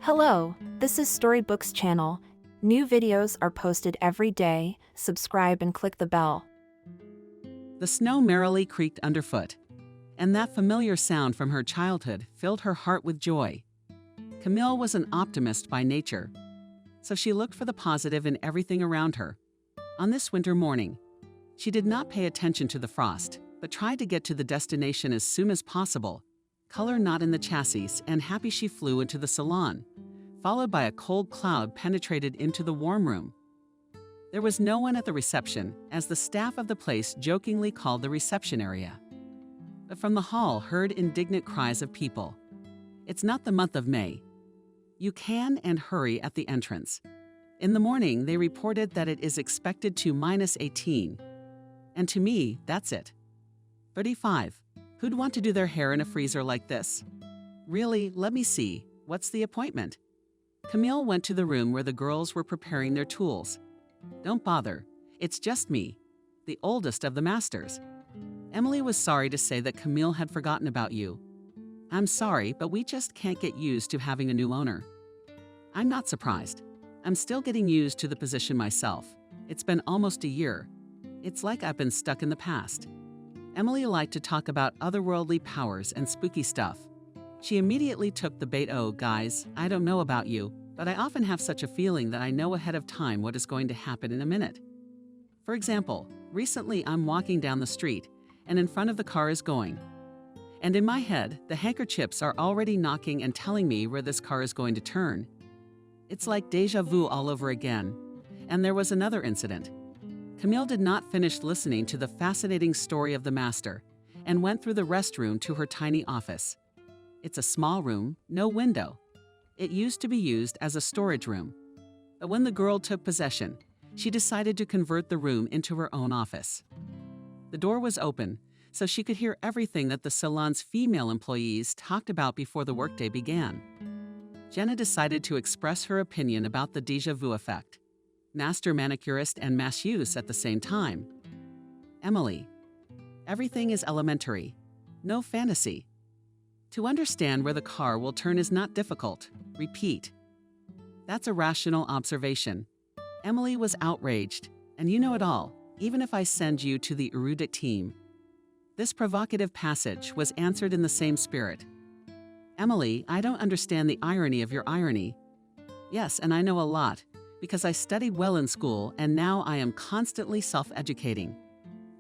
Hello, this is Storybooks channel. New videos are posted every day. Subscribe and click the bell. The snow merrily creaked underfoot, and that familiar sound from her childhood filled her heart with joy. Camille was an optimist by nature, so she looked for the positive in everything around her. On this winter morning, she did not pay attention to the frost, but tried to get to the destination as soon as possible, color not in the chassis, and happy she flew into the salon, followed by a cold cloud penetrated into the warm room. There was no one at the reception, as the staff of the place jokingly called the reception area. But from the hall heard indignant cries of people. It's not the month of May. You can and hurry at the entrance. In the morning, they reported that it is expected to -18. And to me, that's it. 35. Who'd want to do their hair in a freezer like this? Really, let me see. What's the appointment? Camille went to the room where the girls were preparing their tools. Don't bother. It's just me, the oldest of the masters. Emily was sorry to say that Camille had forgotten about you. I'm sorry, but we just can't get used to having a new owner. I'm not surprised. I'm still getting used to the position myself. It's been almost a year. It's like I've been stuck in the past. Emily liked to talk about otherworldly powers and spooky stuff. She immediately took the bait. Oh, guys, I don't know about you, but I often have such a feeling that I know ahead of time what is going to happen in a minute. For example, recently I'm walking down the street, and in front of the car is going. And in my head, the handkerchiefs are already knocking and telling me where this car is going to turn. It's like déjà vu all over again. And there was another incident. Camille did not finish listening to the fascinating story of the master and went through the restroom to her tiny office. It's a small room, no window. It used to be used as a storage room. But when the girl took possession, she decided to convert the room into her own office. The door was open, so she could hear everything that the salon's female employees talked about before the workday began. Jenna decided to express her opinion about the déjà vu effect. Master manicurist and masseuse at the same time. Emily. Everything is elementary. No fantasy. To understand where the car will turn is not difficult. Repeat. That's a rational observation. Emily was outraged, and you know it all, even if I send you to the erudite team. This provocative passage was answered in the same spirit. Emily, I don't understand the irony of your irony. Yes, and I know a lot, because I studied well in school and now I am constantly self-educating.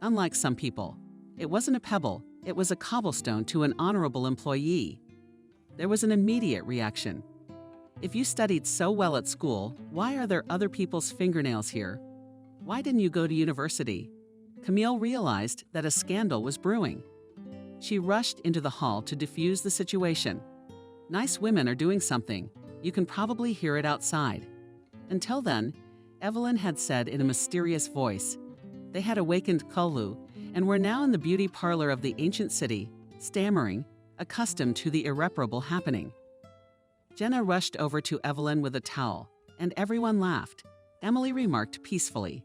Unlike some people, it wasn't a pebble, it was a cobblestone to an honorable employee. There was an immediate reaction. If you studied so well at school, why are there other people's fingernails here? Why didn't you go to university? Camille realized that a scandal was brewing. She rushed into the hall to defuse the situation. Nice women are doing something. You can probably hear it outside. Until then, Evelyn had said in a mysterious voice. They had awakened Kolu and were now in the beauty parlor of the ancient city, stammering, accustomed to the irreparable happening. Jenna rushed over to Evelyn with a towel, and everyone laughed. Emily remarked peacefully,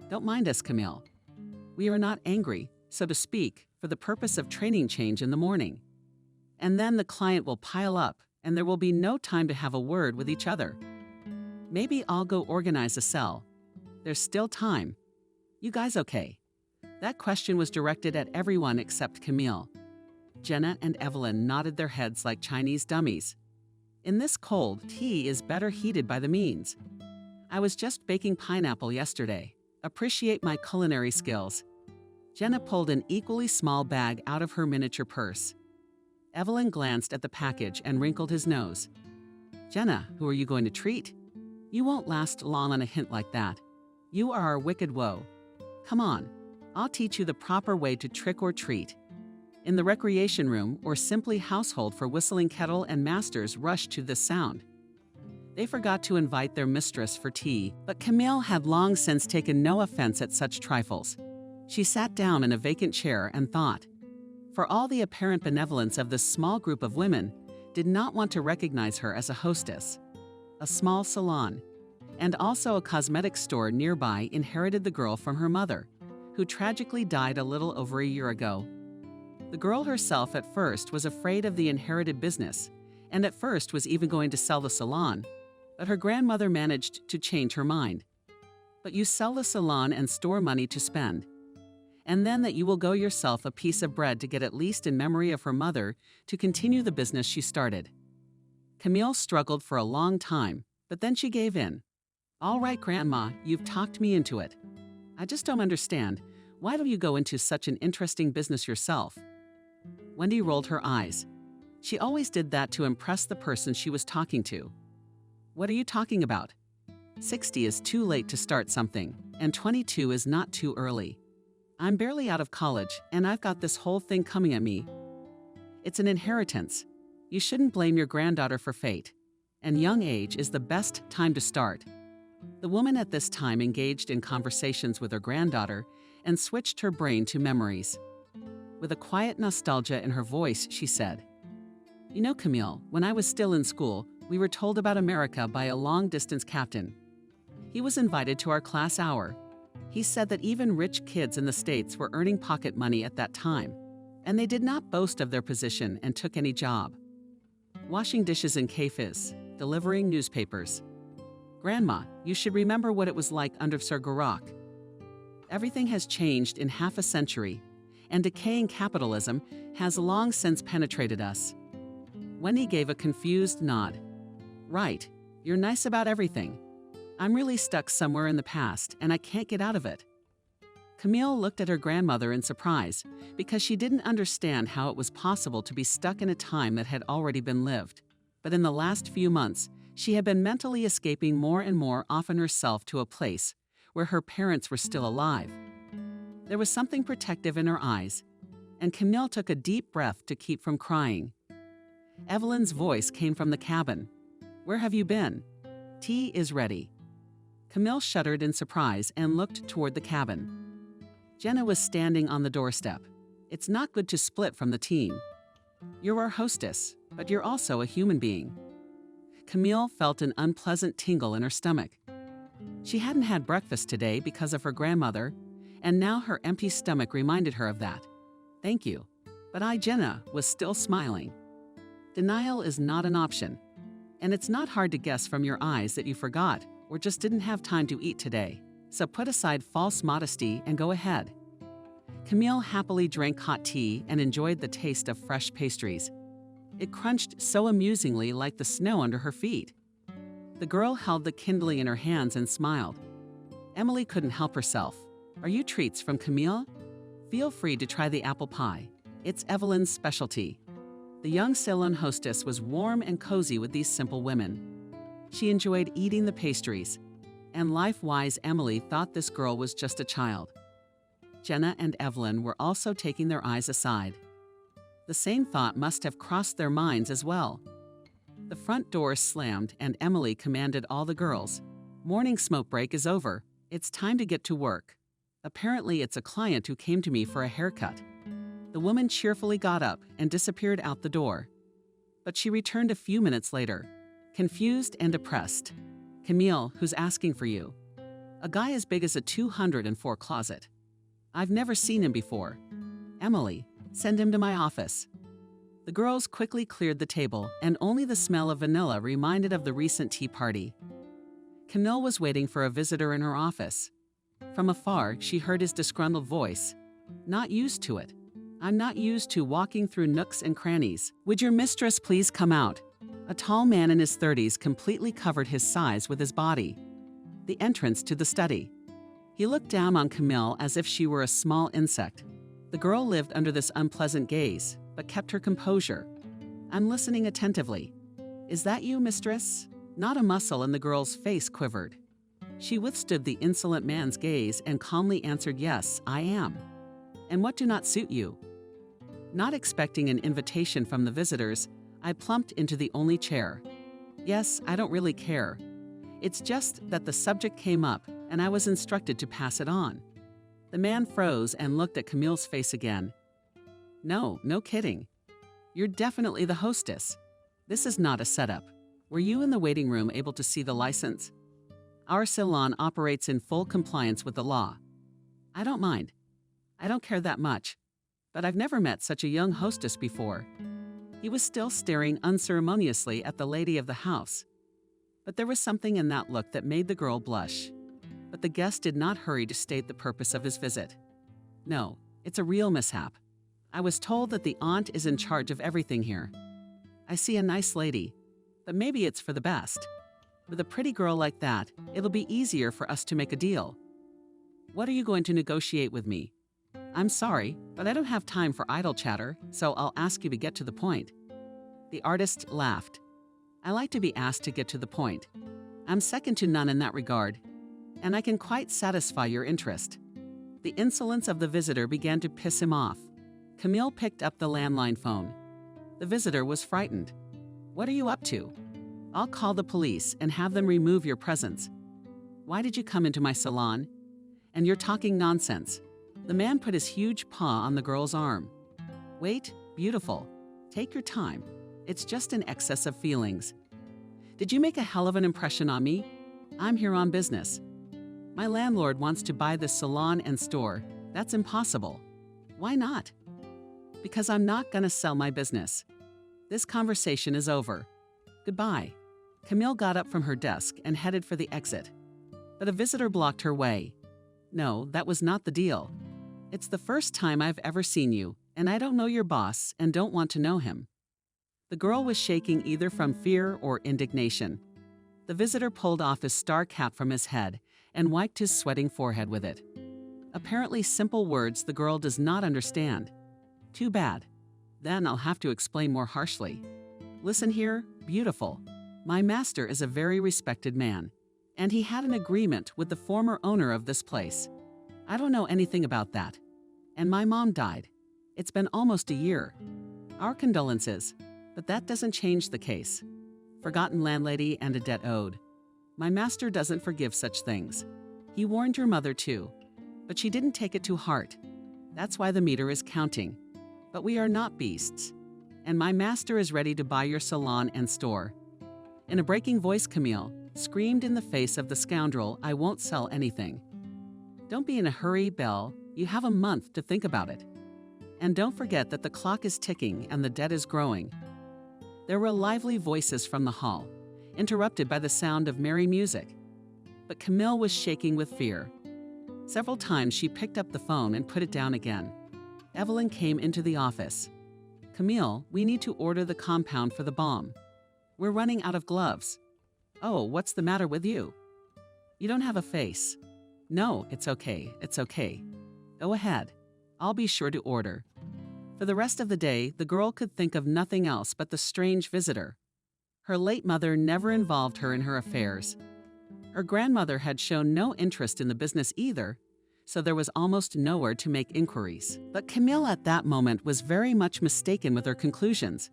"Don't mind us, Camille. We are not angry, so to speak, for the purpose of training change in the morning. And then the client will pile up, and there will be no time to have a word with each other. Maybe I'll go organize a cell. There's still time. You guys okay?" That question was directed at everyone except Camille. Jenna and Evelyn nodded their heads like Chinese dummies. In this cold, tea is better heated by the means. I was just baking pineapple yesterday. Appreciate my culinary skills. Jenna pulled an equally small bag out of her miniature purse. Evelyn glanced at the package and wrinkled his nose. Jenna, who are you going to treat? You won't last long on a hint like that. You are our wicked woe. Come on, I'll teach you the proper way to trick or treat. In the recreation room, or simply household for whistling kettle and masters rushed to this sound. They forgot to invite their mistress for tea, but Camille had long since taken no offense at such trifles. She sat down in a vacant chair and thought. For all the apparent benevolence of this small group of women, did not want to recognize her as a hostess. A small salon, and also a cosmetic store nearby inherited the girl from her mother, who tragically died a little over a year ago. The girl herself at first was afraid of the inherited business and at first was even going to sell the salon, but her grandmother managed to change her mind. But you sell the salon and store money to spend, and then that you will go yourself a piece of bread to get at least in memory of her mother to continue the business she started. Camille struggled for a long time, but then she gave in. All right, Grandma, you've talked me into it. I just don't understand. Why don't you go into such an interesting business yourself? Wendy rolled her eyes. She always did that to impress the person she was talking to. What are you talking about? 60 is too late to start something, and 22 is not too early. I'm barely out of college, and I've got this whole thing coming at me. It's an inheritance. You shouldn't blame your granddaughter for fate, and young age is the best time to start. The woman at this time engaged in conversations with her granddaughter and switched her brain to memories. With a quiet nostalgia in her voice, she said, You know, Camille, when I was still in school, we were told about America by a long-distance captain. He was invited to our class hour. He said that even rich kids in the States were earning pocket money at that time, and they did not boast of their position and took any job. Washing dishes in cafes, delivering newspapers. Grandma, you should remember what it was like under Sir Garak. Everything has changed in half a century, and decaying capitalism has long since penetrated us. Wendy gave a confused nod. Right, you're nice about everything. I'm really stuck somewhere in the past, and I can't get out of it. Camille looked at her grandmother in surprise, because she didn't understand how it was possible to be stuck in a time that had already been lived. But in the last few months, she had been mentally escaping more and more often herself to a place where her parents were still alive. There was something protective in her eyes, and Camille took a deep breath to keep from crying. Evelyn's voice came from the cabin. Where have you been? Tea is ready. Camille shuddered in surprise and looked toward the cabin. Jenna was standing on the doorstep. It's not good to split from the team. You're our hostess, but you're also a human being. Camille felt an unpleasant tingle in her stomach. She hadn't had breakfast today because of her grandmother, and now her empty stomach reminded her of that. Thank you. But Jenna, was still smiling. Denial is not an option, and it's not hard to guess from your eyes that you forgot or just didn't have time to eat today. So put aside false modesty and go ahead. Camille happily drank hot tea and enjoyed the taste of fresh pastries. It crunched so amusingly like the snow under her feet. The girl held the kindling in her hands and smiled. Emily couldn't help herself. Are you treats from Camille? Feel free to try the apple pie. It's Evelyn's specialty. The young salon hostess was warm and cozy with these simple women. She enjoyed eating the pastries, and life-wise Emily thought this girl was just a child. Jenna and Evelyn were also taking their eyes aside. The same thought must have crossed their minds as well. The front door slammed and Emily commanded all the girls, Morning smoke break is over. It's time to get to work. Apparently it's a client who came to me for a haircut. The woman cheerfully got up and disappeared out the door. But she returned a few minutes later, confused and depressed. Camille, who's asking for you? A guy as big as a 204 closet. I've never seen him before. Emily, send him to my office. The girls quickly cleared the table, and only the smell of vanilla reminded of the recent tea party. Camille was waiting for a visitor in her office. From afar, she heard his disgruntled voice. Not used to it. I'm not used to walking through nooks and crannies. Would your mistress please come out? A tall man in his 30s completely covered his size with his body. The entrance to the study. He looked down on Camille as if she were a small insect. The girl lived under this unpleasant gaze, but kept her composure. I'm listening attentively. Is that you, mistress? Not a muscle in the girl's face quivered. She withstood the insolent man's gaze and calmly answered, Yes, I am. And what do not suit you? Not expecting an invitation from the visitors, I plumped into the only chair. Yes, I don't really care. It's just that the subject came up, and I was instructed to pass it on. The man froze and looked at Camille's face again. No kidding. You're definitely the hostess. This is not a setup. Were you in the waiting room able to see the license? Our salon operates in full compliance with the law. I don't mind. I don't care that much. But I've never met such a young hostess before. He was still staring unceremoniously at the lady of the house. But there was something in that look that made the girl blush. But the guest did not hurry to state the purpose of his visit. No, it's a real mishap. I was told that the aunt is in charge of everything here. I see a nice lady, but maybe it's for the best. With a pretty girl like that, it'll be easier for us to make a deal. What are you going to negotiate with me? I'm sorry, but I don't have time for idle chatter, so I'll ask you to get to the point. The artist laughed. I like to be asked to get to the point. I'm second to none in that regard, and I can quite satisfy your interest. The insolence of the visitor began to piss him off. Camille picked up the landline phone. The visitor was frightened. What are you up to? I'll call the police and have them remove your presence. Why did you come into my salon? And you're talking nonsense. The man put his huge paw on the girl's arm. Wait, beautiful. Take your time. It's just an excess of feelings. Did you make a hell of an impression on me? I'm here on business. My landlord wants to buy this salon and store. That's impossible. Why not? Because I'm not gonna sell my business. This conversation is over. Goodbye. Camille got up from her desk and headed for the exit. But a visitor blocked her way. No, that was not the deal. It's the first time I've ever seen you, and I don't know your boss and don't want to know him. The girl was shaking either from fear or indignation. The visitor pulled off his star cap from his head and wiped his sweating forehead with it. Apparently simple words the girl does not understand. Too bad. Then I'll have to explain more harshly. Listen here, beautiful. My master is a very respected man, and he had an agreement with the former owner of this place. I don't know anything about that. And my mom died. It's been almost a year. Our condolences, but that doesn't change the case. Forgotten landlady and a debt owed. My master doesn't forgive such things. He warned your mother too, but she didn't take it to heart. That's why the meter is counting. But we are not beasts. And my master is ready to buy your salon and store. In a breaking voice, Camille screamed in the face of the scoundrel, I won't sell anything. Don't be in a hurry, Belle. You have a month to think about it. And don't forget that the clock is ticking and the debt is growing. There were lively voices from the hall, interrupted by the sound of merry music. But Camille was shaking with fear. Several times she picked up the phone and put it down again. Evelyn came into the office. Camille, we need to order the compound for the bomb. We're running out of gloves. Oh, what's the matter with you? You don't have a face. No, it's okay, it's okay. Go ahead. I'll be sure to order. For the rest of the day, the girl could think of nothing else but the strange visitor. Her late mother never involved her in her affairs. Her grandmother had shown no interest in the business either, so there was almost nowhere to make inquiries. But Camille at that moment was very much mistaken with her conclusions.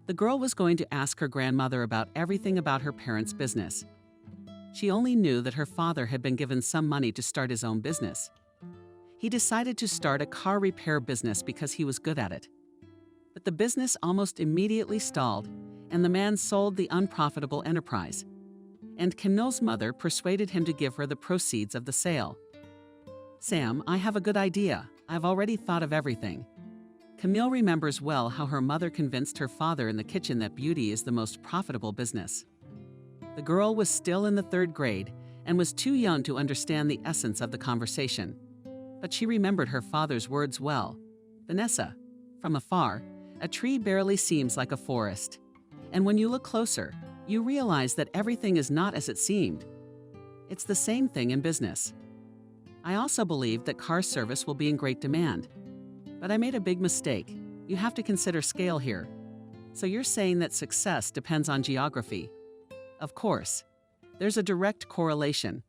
The girl was going to ask her grandmother about everything about her parents' business. She only knew that her father had been given some money to start his own business. He decided to start a car repair business because he was good at it. But the business almost immediately stalled, and the man sold the unprofitable enterprise. And Camille's mother persuaded him to give her the proceeds of the sale. Sam, I have a good idea. I've already thought of everything. Camille remembers well how her mother convinced her father in the kitchen that beauty is the most profitable business. The girl was still in the 3rd grade and was too young to understand the essence of the conversation. But she remembered her father's words well. Vanessa, from afar, a tree barely seems like a forest. And when you look closer, you realize that everything is not as it seemed. It's the same thing in business. I also believe that car service will be in great demand. But I made a big mistake. You have to consider scale here. So you're saying that success depends on geography. Of course. There's a direct correlation.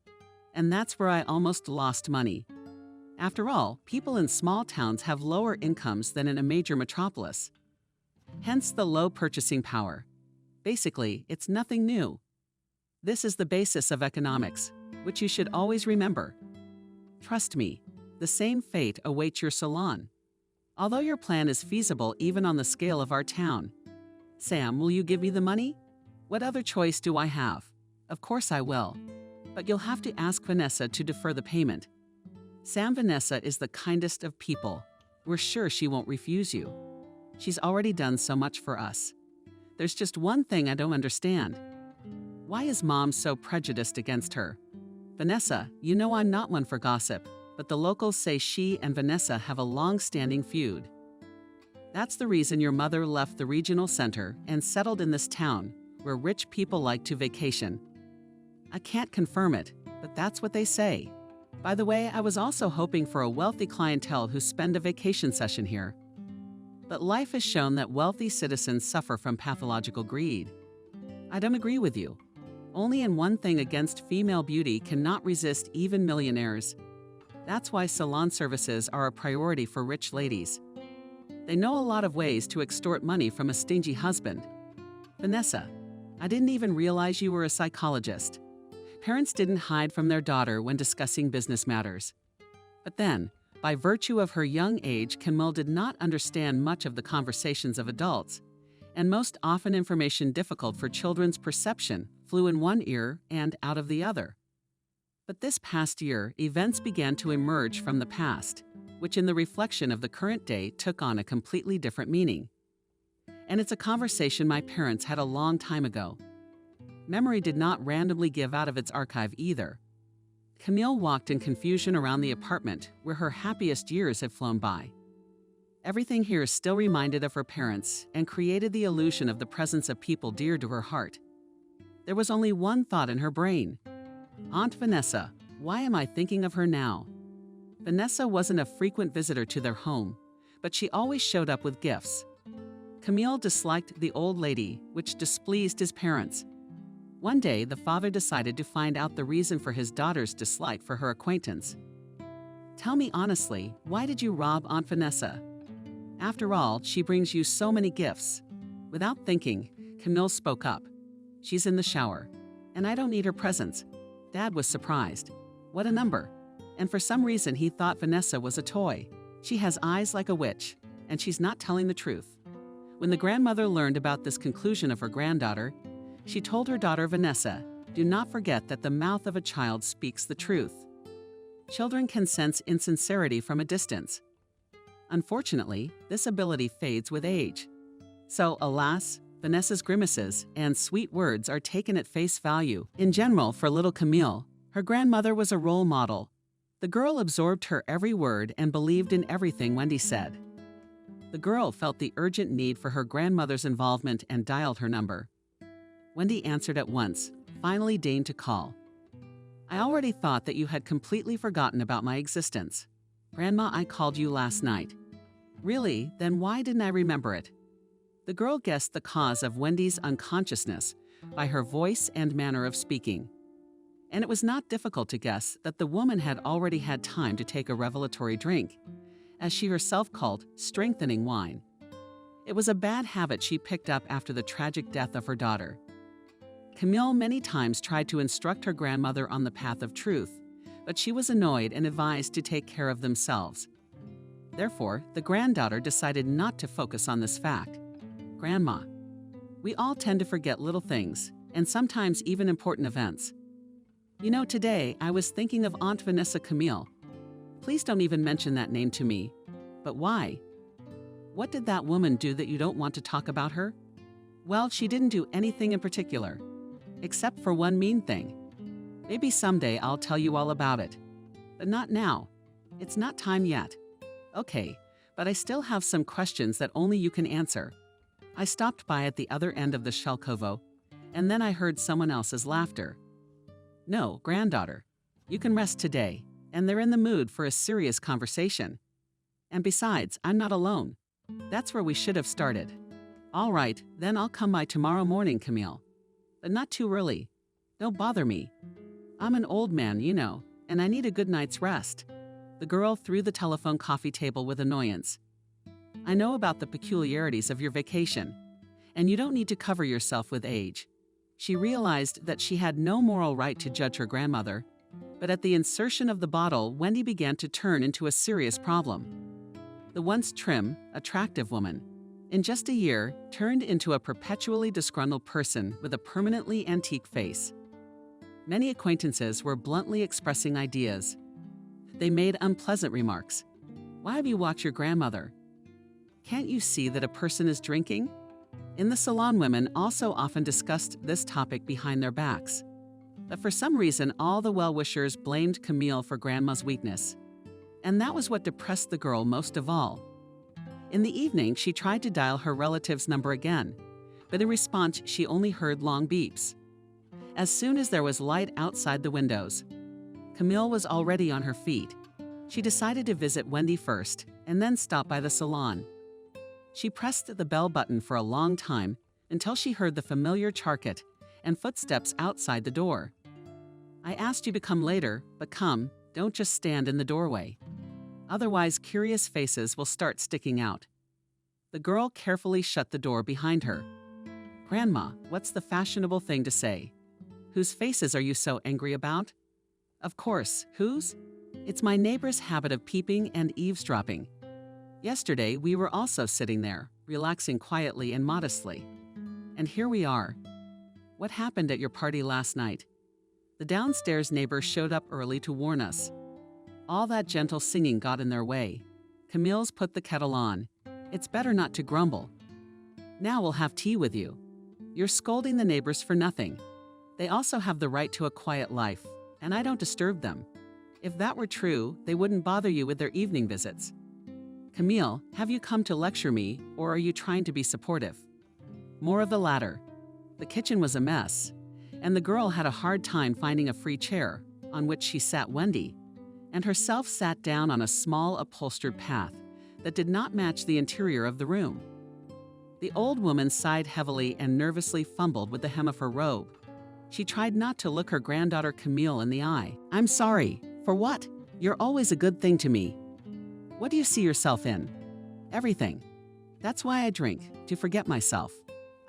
And that's where I almost lost money. After all, people in small towns have lower incomes than in a major metropolis. Hence the low purchasing power. Basically, it's nothing new. This is the basis of economics, which you should always remember. Trust me, the same fate awaits your salon. Although your plan is feasible even on the scale of our town. Sam, will you give me the money? What other choice do I have? Of course I will. But you'll have to ask Vanessa to defer the payment. Sam, Vanessa is the kindest of people. We're sure she won't refuse you. She's already done so much for us. There's just one thing I don't understand. Why is Mom so prejudiced against her? Vanessa, you know I'm not one for gossip, but the locals say she and Vanessa have a long-standing feud. That's the reason your mother left the regional center and settled in this town, where rich people like to vacation. I can't confirm it, but that's what they say. By the way, I was also hoping for a wealthy clientele who spend a vacation session here. But life has shown that wealthy citizens suffer from pathological greed. I don't agree with you. Only in one thing against female beauty cannot resist even millionaires. That's why salon services are a priority for rich ladies. They know a lot of ways to extort money from a stingy husband. Vanessa, I didn't even realize you were a psychologist. Parents didn't hide from their daughter when discussing business matters. But then, by virtue of her young age, Camille did not understand much of the conversations of adults, and most often information difficult for children's perception flew in one ear and out of the other. But this past year, events began to emerge from the past, which in the reflection of the current day took on a completely different meaning. And it's a conversation my parents had a long time ago. Memory did not randomly give out of its archive either. Camille walked in confusion around the apartment where her happiest years had flown by. Everything here still reminded of her parents and created the illusion of the presence of people dear to her heart. There was only one thought in her brain. Aunt Vanessa, why am I thinking of her now? Vanessa wasn't a frequent visitor to their home, but she always showed up with gifts. Camille disliked the old lady, which displeased his parents. One day, the father decided to find out the reason for his daughter's dislike for her acquaintance. Tell me honestly, why did you rob Aunt Vanessa? After all, she brings you so many gifts. Without thinking, Camille spoke up. She's in the shower, and I don't need her presence. Dad was surprised. What a number. And for some reason, he thought Vanessa was a toy. She has eyes like a witch, and she's not telling the truth. When the grandmother learned about this conclusion of her granddaughter, she told her daughter Vanessa, do not forget that the mouth of a child speaks the truth. Children can sense insincerity from a distance. Unfortunately, this ability fades with age. So, alas, Vanessa's grimaces and sweet words are taken at face value. In general, for little Camille, her grandmother was a role model. The girl absorbed her every word and believed in everything Wendy said. The girl felt the urgent need for her grandmother's involvement and dialed her number. Wendy answered at once, finally deigned to call. I already thought that you had completely forgotten about my existence. Grandma, I called you last night. Really? Then why didn't I remember it? The girl guessed the cause of Wendy's unconsciousness by her voice and manner of speaking. And it was not difficult to guess that the woman had already had time to take a revelatory drink, as she herself called strengthening wine. It was a bad habit she picked up after the tragic death of her daughter. Camille many times tried to instruct her grandmother on the path of truth, but she was annoyed and advised to take care of themselves. Therefore, the granddaughter decided not to focus on this fact. Grandma, we all tend to forget little things, and sometimes even important events. You know, today I was thinking of Aunt Vanessa Camille. Please don't even mention that name to me. But why? What did that woman do that you don't want to talk about her? Well, she didn't do anything in particular, except for one mean thing. Maybe someday I'll tell you all about it. But not now. It's not time yet. Okay, but I still have some questions that only you can answer. I stopped by at the other end of the Shelkovo, and then I heard someone else's laughter. No, granddaughter, you can rest today, and they're in the mood for a serious conversation. And besides, I'm not alone. That's where we should have started. All right, then I'll come by tomorrow morning, Camille. But not too early. Don't bother me. I'm an old man, you know, and I need a good night's rest. The girl threw the telephone coffee table with annoyance. I know about the peculiarities of your vacation, and you don't need to cover yourself with age. She realized that she had no moral right to judge her grandmother, but at the insertion of the bottle, Wendy began to turn into a serious problem. The once trim, attractive woman, in just a year, turned into a perpetually disgruntled person with a permanently antique face. Many acquaintances were bluntly expressing ideas. They made unpleasant remarks. Why have you walked your grandmother? Can't you see that a person is drinking? In the salon, women also often discussed this topic behind their backs. But for some reason, all the well-wishers blamed Camille for Grandma's weakness. And that was what depressed the girl most of all. In the evening, she tried to dial her relative's number again, but in response, she only heard long beeps. As soon as there was light outside the windows, Camille was already on her feet. She decided to visit Wendy first and then stop by the salon. She pressed the bell button for a long time until she heard the familiar charket and footsteps outside the door. I asked you to come later, but come, don't just stand in the doorway. Otherwise, curious faces will start sticking out. The girl carefully shut the door behind her. Grandma, what's the fashionable thing to say? Whose faces are you so angry about? Of course, whose? It's my neighbor's habit of peeping and eavesdropping. Yesterday, we were also sitting there, relaxing quietly and modestly. And here we are. What happened at your party last night? The downstairs neighbor showed up early to warn us. All that gentle singing got in their way. Camille's put the kettle on. It's better not to grumble. Now we'll have tea with you. You're scolding the neighbors for nothing. They also have the right to a quiet life, and I don't disturb them. If that were true, they wouldn't bother you with their evening visits. Camille, have you come to lecture me, or are you trying to be supportive? More of the latter. The kitchen was a mess, and the girl had a hard time finding a free chair, on which she sat Wendy, and herself sat down on a small upholstered path that did not match the interior of the room. The old woman sighed heavily and nervously fumbled with the hem of her robe. She tried not to look her granddaughter Camille in the eye. I'm sorry. For what? You're always a good thing to me. What do you see yourself in? Everything. That's why I drink, to forget myself.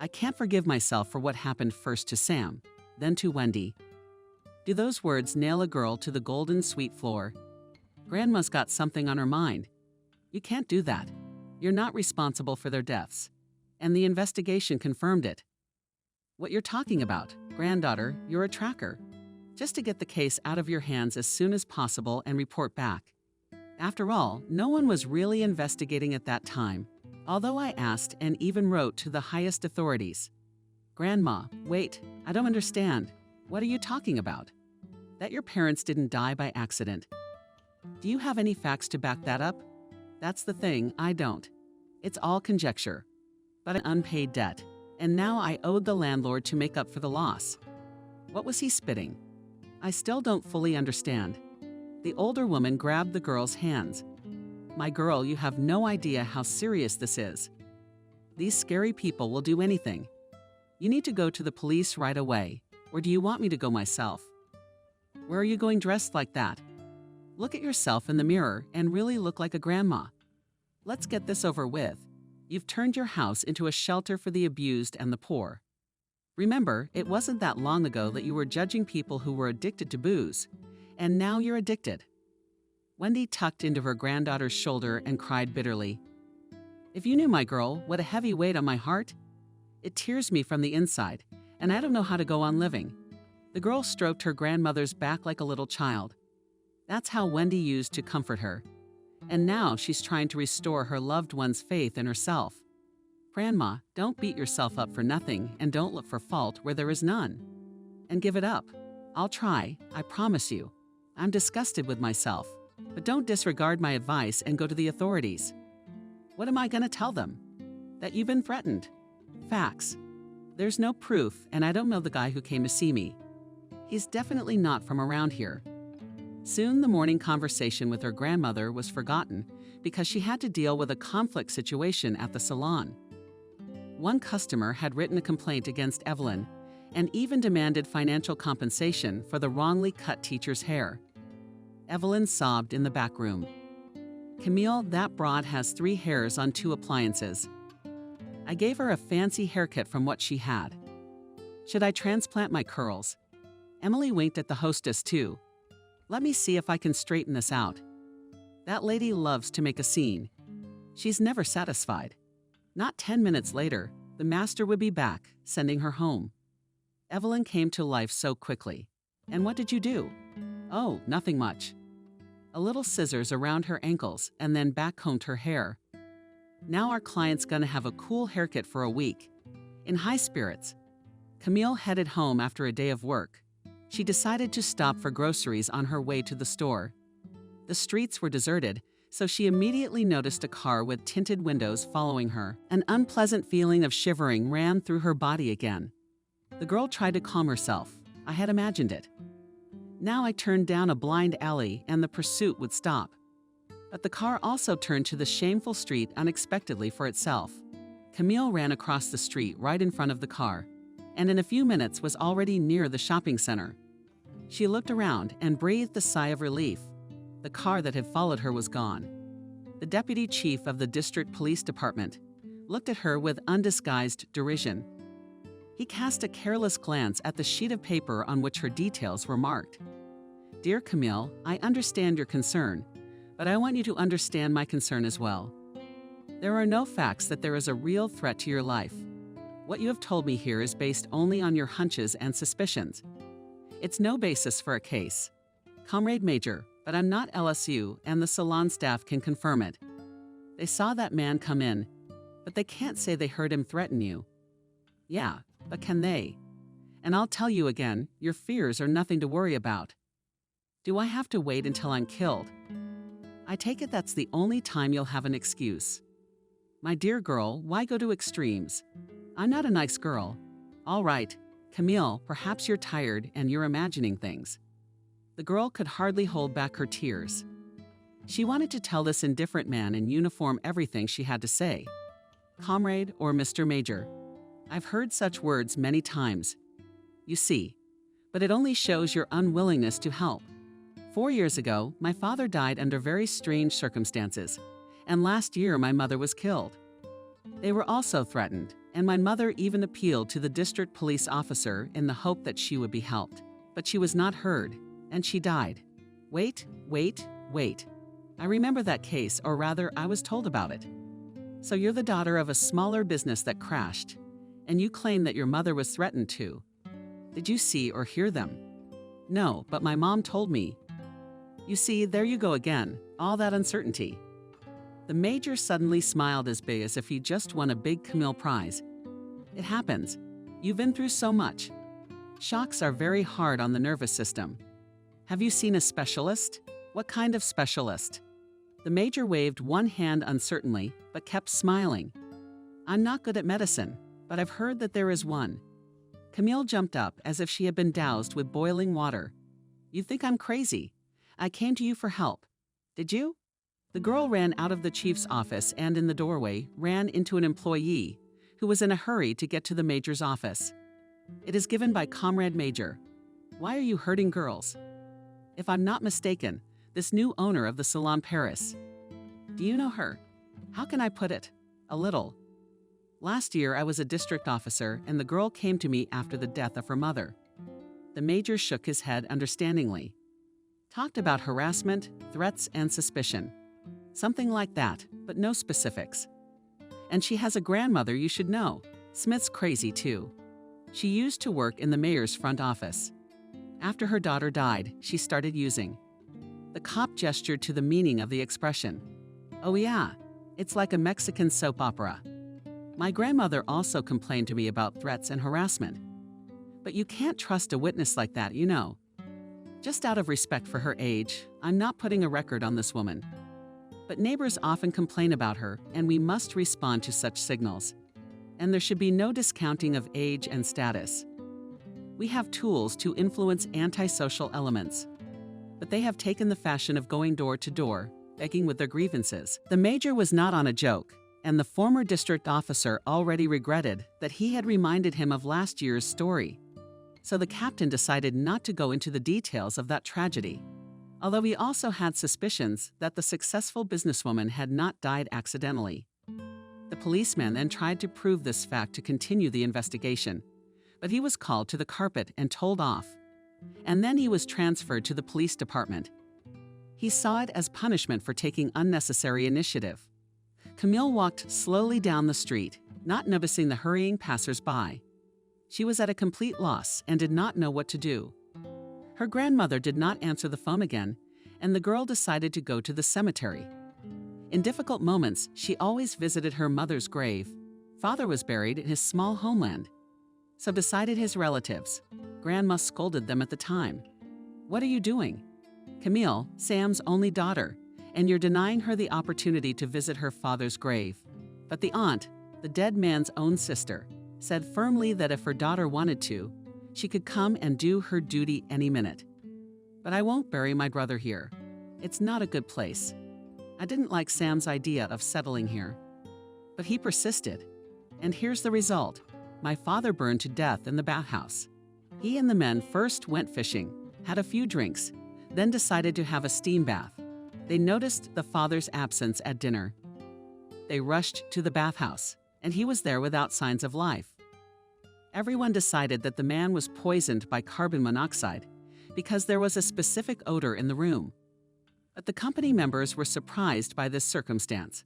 I can't forgive myself for what happened first to Sam, then to Wendy. Do those words nail a girl to the golden sweet floor? Grandma's got something on her mind. You can't do that. You're not responsible for their deaths. And the investigation confirmed it. What you're talking about, granddaughter, you're a tracker. Just to get the case out of your hands as soon as possible and report back. After all, no one was really investigating at that time, although I asked and even wrote to the highest authorities. Grandma, wait, I don't understand. What are you talking about? That your parents didn't die by accident. Do you have any facts to back that up? That's the thing, I don't. It's all conjecture. But an unpaid debt, and now I owed the landlord to make up for the loss. What was he spitting? I still don't fully understand. The older woman grabbed the girl's hands. My girl, you have no idea how serious this is. These scary people will do anything. You need to go to the police right away, or do you want me to go myself? Where are you going dressed like that? Look at yourself in the mirror and really look like a grandma. Let's get this over with. You've turned your house into a shelter for the abused and the poor. Remember, it wasn't that long ago that you were judging people who were addicted to booze, and now you're addicted. Wendy tucked into her granddaughter's shoulder and cried bitterly. If you knew, my girl, what a heavy weight on my heart. It tears me from the inside, and I don't know how to go on living. The girl stroked her grandmother's back like a little child. That's how Wendy used to comfort her. And now she's trying to restore her loved one's faith in herself. Grandma, don't beat yourself up for nothing and don't look for fault where there is none. And give it up. I'll try, I promise you. I'm disgusted with myself, but don't disregard my advice and go to the authorities. What am I going to tell them? That you've been threatened. Facts. There's no proof, and I don't know the guy who came to see me. He's definitely not from around here. Soon the morning conversation with her grandmother was forgotten because she had to deal with a conflict situation at the salon. One customer had written a complaint against Evelyn and even demanded financial compensation for the wrongly cut teacher's hair. Evelyn sobbed in the back room. Camille, that broad has 3 hairs on 2 appliances. I gave her a fancy haircut from what she had. Should I transplant my curls? Emily winked at the hostess too. Let me see if I can straighten this out. That lady loves to make a scene. She's never satisfied. Not 10 minutes later, the master would be back, sending her home. Evelyn came to life so quickly. And what did you do? Oh, nothing much. A little scissors around her ankles and then backcombed her hair. Now our client's gonna have a cool haircut for a week. In high spirits, Camille headed home after a day of work. She decided to stop for groceries on her way to the store. The streets were deserted, so she immediately noticed a car with tinted windows following her. An unpleasant feeling of shivering ran through her body again. The girl tried to calm herself. I had imagined it. Now I turned down a blind alley and the pursuit would stop. But the car also turned to the shameful street unexpectedly for itself. Camille ran across the street right in front of the car, and in a few minutes was already near the shopping center. She looked around and breathed a sigh of relief. The car that had followed her was gone. The deputy chief of the district police department looked at her with undisguised derision. He cast a careless glance at the sheet of paper on which her details were marked. "Dear Camille, I understand your concern, but I want you to understand my concern as well. There are no facts that there is a real threat to your life. What you have told me here is based only on your hunches and suspicions. It's no basis for a case. Comrade Major, but I'm not LSU, and the salon staff can confirm it. They saw that man come in, but they can't say they heard him threaten you. Yeah, but can they? And I'll tell you again, your fears are nothing to worry about. Do I have to wait until I'm killed? I take it that's the only time you'll have an excuse. My dear girl, why go to extremes? I'm not a nice girl. All right, Camille, perhaps you're tired and you're imagining things." The girl could hardly hold back her tears. She wanted to tell this indifferent man in uniform everything she had to say. "Comrade or Mr. Major, I've heard such words many times. You see, but it only shows your unwillingness to help. 4 years ago, my father died under very strange circumstances, and last year my mother was killed. They were also threatened, and my mother even appealed to the district police officer in the hope that she would be helped. But she was not heard, and she died. Wait. I remember that case, or rather, I was told about it. So you're the daughter of a smaller business that crashed, and you claim that your mother was threatened too. Did you see or hear them?" "No, but my mom told me." "You see, there you go again, all that uncertainty." The major suddenly smiled as big as if he just won a big Camille prize. "It happens. You've been through so much. Shocks are very hard on the nervous system. Have you seen a specialist? What kind of specialist?" The major waved one hand uncertainly, but kept smiling. "I'm not good at medicine, but I've heard that there is one." Camille jumped up as if she had been doused with boiling water. "You think I'm crazy? I came to you for help. Did you?" The girl ran out of the chief's office and in the doorway ran into an employee who was in a hurry to get to the major's office. "It is given by Comrade Major. Why are you hurting girls?" "If I'm not mistaken, this new owner of the Salon Paris. Do you know her? How can I put it? A little. Last year I was a district officer and the girl came to me after the death of her mother." The major shook his head understandingly. "Talked about harassment, threats, and suspicion. Something like that, but no specifics. And she has a grandmother you should know. Smith's crazy too. She used to work in the mayor's front office. After her daughter died, she started using." The cop gestured to the meaning of the expression. "Oh yeah, it's like a Mexican soap opera. My grandmother also complained to me about threats and harassment. But you can't trust a witness like that, you know. Just out of respect for her age, I'm not putting a record on this woman. But neighbors often complain about her, and we must respond to such signals. And there should be no discounting of age and status. We have tools to influence antisocial elements, but they have taken the fashion of going door to door, begging with their grievances." The major was not on a joke, and the former district officer already regretted that he had reminded him of last year's story. So the captain decided not to go into the details of that tragedy, although he also had suspicions that the successful businesswoman had not died accidentally. The policeman then tried to prove this fact to continue the investigation, but he was called to the carpet and told off. And then he was transferred to the police department. He saw it as punishment for taking unnecessary initiative. Camille walked slowly down the street, not noticing the hurrying passers-by. She was at a complete loss and did not know what to do. Her grandmother did not answer the phone again, and the girl decided to go to the cemetery. In difficult moments, she always visited her mother's grave. Father was buried in his small homeland. So decided his relatives. Grandma scolded them at the time. "What are you doing? Camille, Sam's only daughter, and you're denying her the opportunity to visit her father's grave." But the aunt, the dead man's own sister, said firmly that if her daughter wanted to, she could come and do her duty any minute. "But I won't bury my brother here. It's not a good place." I didn't like Sam's idea of settling here. But he persisted. And here's the result. My father burned to death in the bathhouse. He and the men first went fishing, had a few drinks, then decided to have a steam bath. They noticed the father's absence at dinner. They rushed to the bathhouse, and he was there without signs of life. Everyone decided that the man was poisoned by carbon monoxide because there was a specific odor in the room. But the company members were surprised by this circumstance.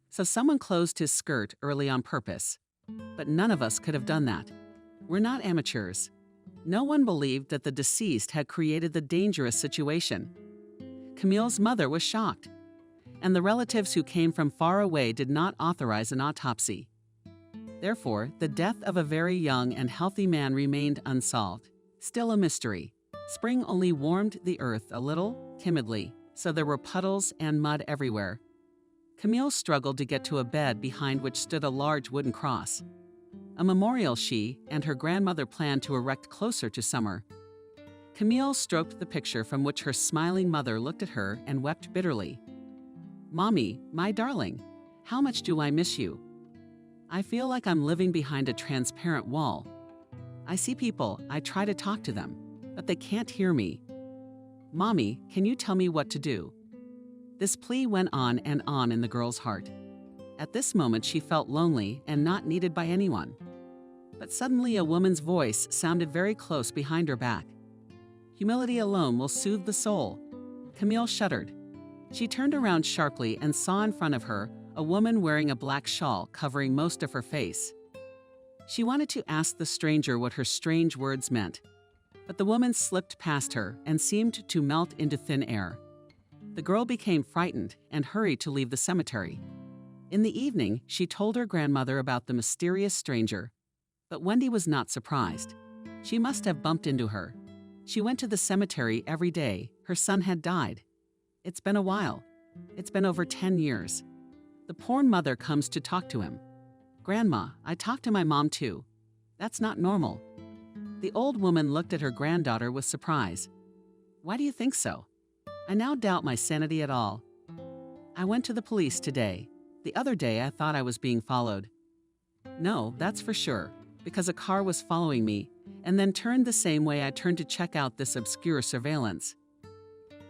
So someone closed his skirt early on purpose. But none of us could have done that. We're not amateurs. No one believed that the deceased had created the dangerous situation. Camille's mother was shocked, and the relatives who came from far away did not authorize an autopsy. Therefore, the death of a very young and healthy man remained unsolved, still a mystery. Spring only warmed the earth a little, timidly, so there were puddles and mud everywhere. Camille struggled to get to a bed behind which stood a large wooden cross, a memorial she and her grandmother planned to erect closer to summer. Camille stroked the picture from which her smiling mother looked at her and wept bitterly. "Mommy, my darling, how much do I miss you? I feel like I'm living behind a transparent wall. I see people, I try to talk to them, but they can't hear me. Mommy, can you tell me what to do?" This plea went on and on in the girl's heart. At this moment, she felt lonely and not needed by anyone. But suddenly, a woman's voice sounded very close behind her back. "Humility alone will soothe the soul." Camille shuddered. She turned around sharply and saw in front of her a woman wearing a black shawl covering most of her face. She wanted to ask the stranger what her strange words meant, but the woman slipped past her and seemed to melt into thin air. The girl became frightened and hurried to leave the cemetery. In the evening, she told her grandmother about the mysterious stranger, but Wendy was not surprised. She must have bumped into her. She went to the cemetery every day. Her son had died. It's been a while. It's been over 10 years. The poor mother comes to talk to him. "Grandma, I talked to my mom too. That's not normal." The old woman looked at her granddaughter with surprise. "Why do you think so?" "I now doubt my sanity at all. I went to the police today. The other day I thought I was being followed." "No, that's for sure, because a car was following me and then turned the same way I turned to check out this obscure surveillance.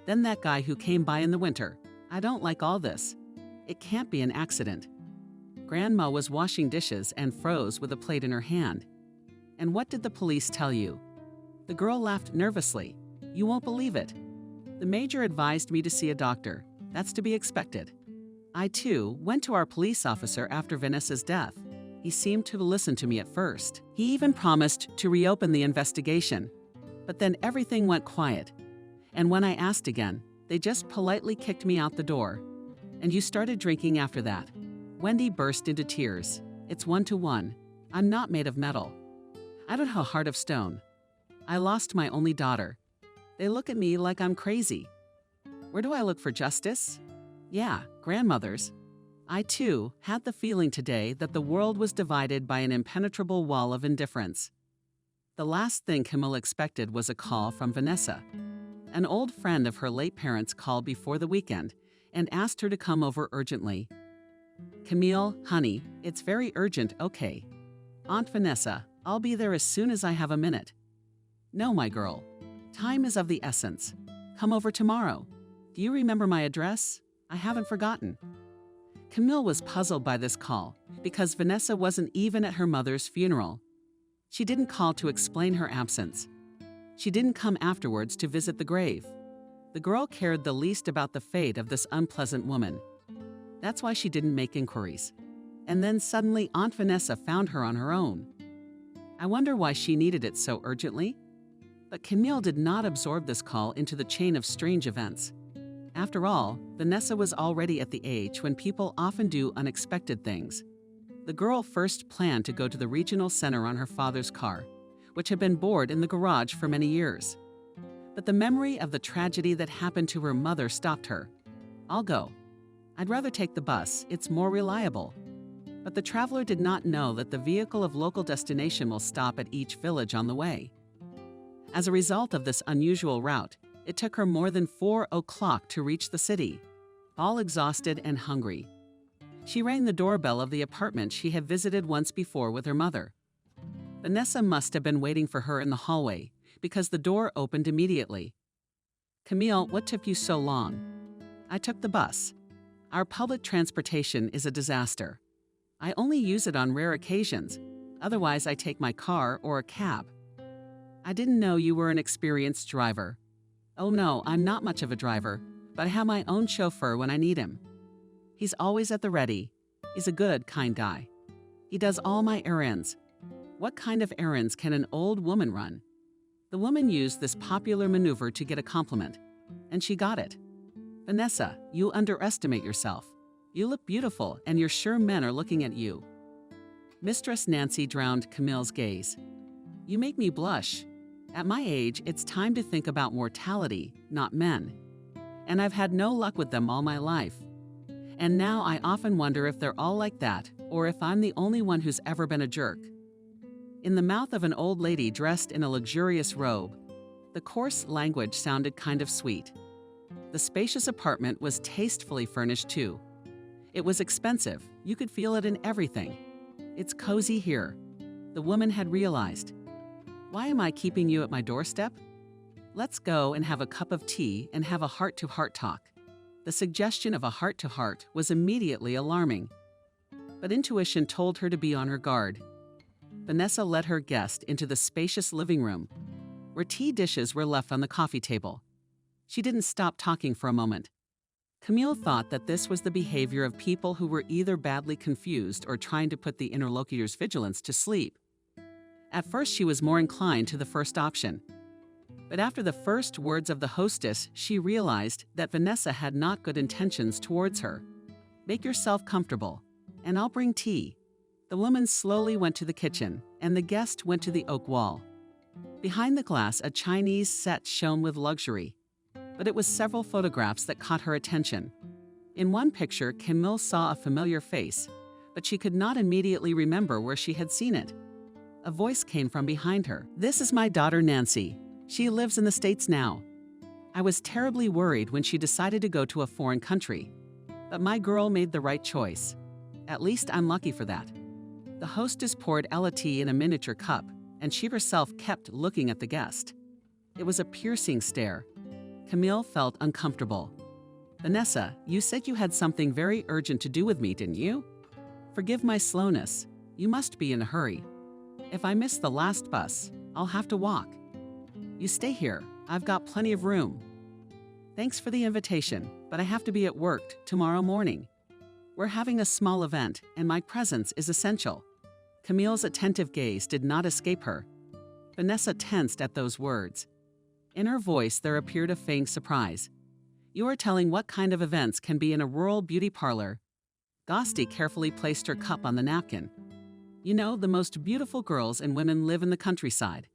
Then that guy who came by in the winter. I don't like all this. It can't be an accident." Grandma was washing dishes and froze with a plate in her hand. "And what did the police tell you?" The girl laughed nervously. "You won't believe it. The major advised me to see a doctor. That's to be expected. I, too, went to our police officer after Vanessa's death. He seemed to listen to me at first. He even promised to reopen the investigation. But then everything went quiet. And when I asked again, they just politely kicked me out the door. And you started drinking after that." Wendy burst into tears. "It's 1-to-1. I'm not made of metal. I don't have a heart of stone. I lost my only daughter. They look at me like I'm crazy. Where do I look for justice? Yeah, grandmothers. I, too, had the feeling today that the world was divided by an impenetrable wall of indifference." The last thing Camille expected was a call from Vanessa. An old friend of her late parents called before the weekend and asked her to come over urgently. "Camille, honey, it's very urgent, okay? Aunt Vanessa, I'll be there as soon as I have a minute." "No, my girl. Time is of the essence. Come over tomorrow. Do you remember my address? I haven't forgotten." Camille was puzzled by this call because Vanessa wasn't even at her mother's funeral. She didn't call to explain her absence. She didn't come afterwards to visit the grave. The girl cared the least about the fate of this unpleasant woman. That's why she didn't make inquiries. And then suddenly Aunt Vanessa found her on her own. I wonder why she needed it so urgently? But Camille did not absorb this call into the chain of strange events. After all, Vanessa was already at the age when people often do unexpected things. The girl first planned to go to the regional center on her father's car, which had been bored in the garage for many years. But the memory of the tragedy that happened to her mother stopped her. "I'll go. I'd rather take the bus, it's more reliable." But the traveler did not know that the vehicle of local destination will stop at each village on the way. As a result of this unusual route, it took her more than 4 o'clock to reach the city, all exhausted and hungry. She rang the doorbell of the apartment she had visited once before with her mother. Vanessa must have been waiting for her in the hallway, because the door opened immediately. "Camille, what took you so long?" "I took the bus. Our public transportation is a disaster. I only use it on rare occasions. Otherwise, I take my car or a cab." "I didn't know you were an experienced driver." "Oh no, I'm not much of a driver, but I have my own chauffeur when I need him. He's always at the ready. He's a good, kind guy. He does all my errands." What kind of errands can an old woman run? The woman used this popular maneuver to get a compliment, and she got it. "Vanessa, you underestimate yourself. You look beautiful, and you're sure men are looking at you." Mistress Nancy drowned Camille's gaze. "You make me blush. At my age, it's time to think about mortality, not men. And I've had no luck with them all my life. And now I often wonder if they're all like that, or if I'm the only one who's ever been a jerk." In the mouth of an old lady dressed in a luxurious robe, the coarse language sounded kind of sweet. The spacious apartment was tastefully furnished too. It was expensive, you could feel it in everything. "It's cozy here," the woman had realized. "Why am I keeping you at my doorstep? Let's go and have a cup of tea and have a heart-to-heart talk." The suggestion of a heart-to-heart was immediately alarming. But intuition told her to be on her guard. Vanessa led her guest into the spacious living room, where tea dishes were left on the coffee table. She didn't stop talking for a moment. Camille thought that this was the behavior of people who were either badly confused or trying to put the interlocutor's vigilance to sleep. At first, she was more inclined to the first option. But after the first words of the hostess, she realized that Vanessa had not good intentions towards her. "Make yourself comfortable, and I'll bring tea." The woman slowly went to the kitchen, and the guest went to the oak wall. Behind the glass, a Chinese set shone with luxury. But it was several photographs that caught her attention. In one picture, Camille saw a familiar face, but she could not immediately remember where she had seen it. A voice came from behind her. "This is my daughter Nancy. She lives in the States now. I was terribly worried when she decided to go to a foreign country. But my girl made the right choice. At least I'm lucky for that." The hostess poured Ella tea in a miniature cup, and she herself kept looking at the guest. It was a piercing stare. Camille felt uncomfortable. "Vanessa, you said you had something very urgent to do with me, didn't you? Forgive my slowness. You must be in a hurry. If I miss the last bus, I'll have to walk." "You stay here. I've got plenty of room." "Thanks for the invitation, but I have to be at work tomorrow morning. We're having a small event, and my presence is essential." Camille's attentive gaze did not escape her. Vanessa tensed at those words. In her voice there appeared a faint surprise. "You are telling what kind of events can be in a rural beauty parlor." Gosti carefully placed her cup on the napkin. "You know, the most beautiful girls and women live in the countryside.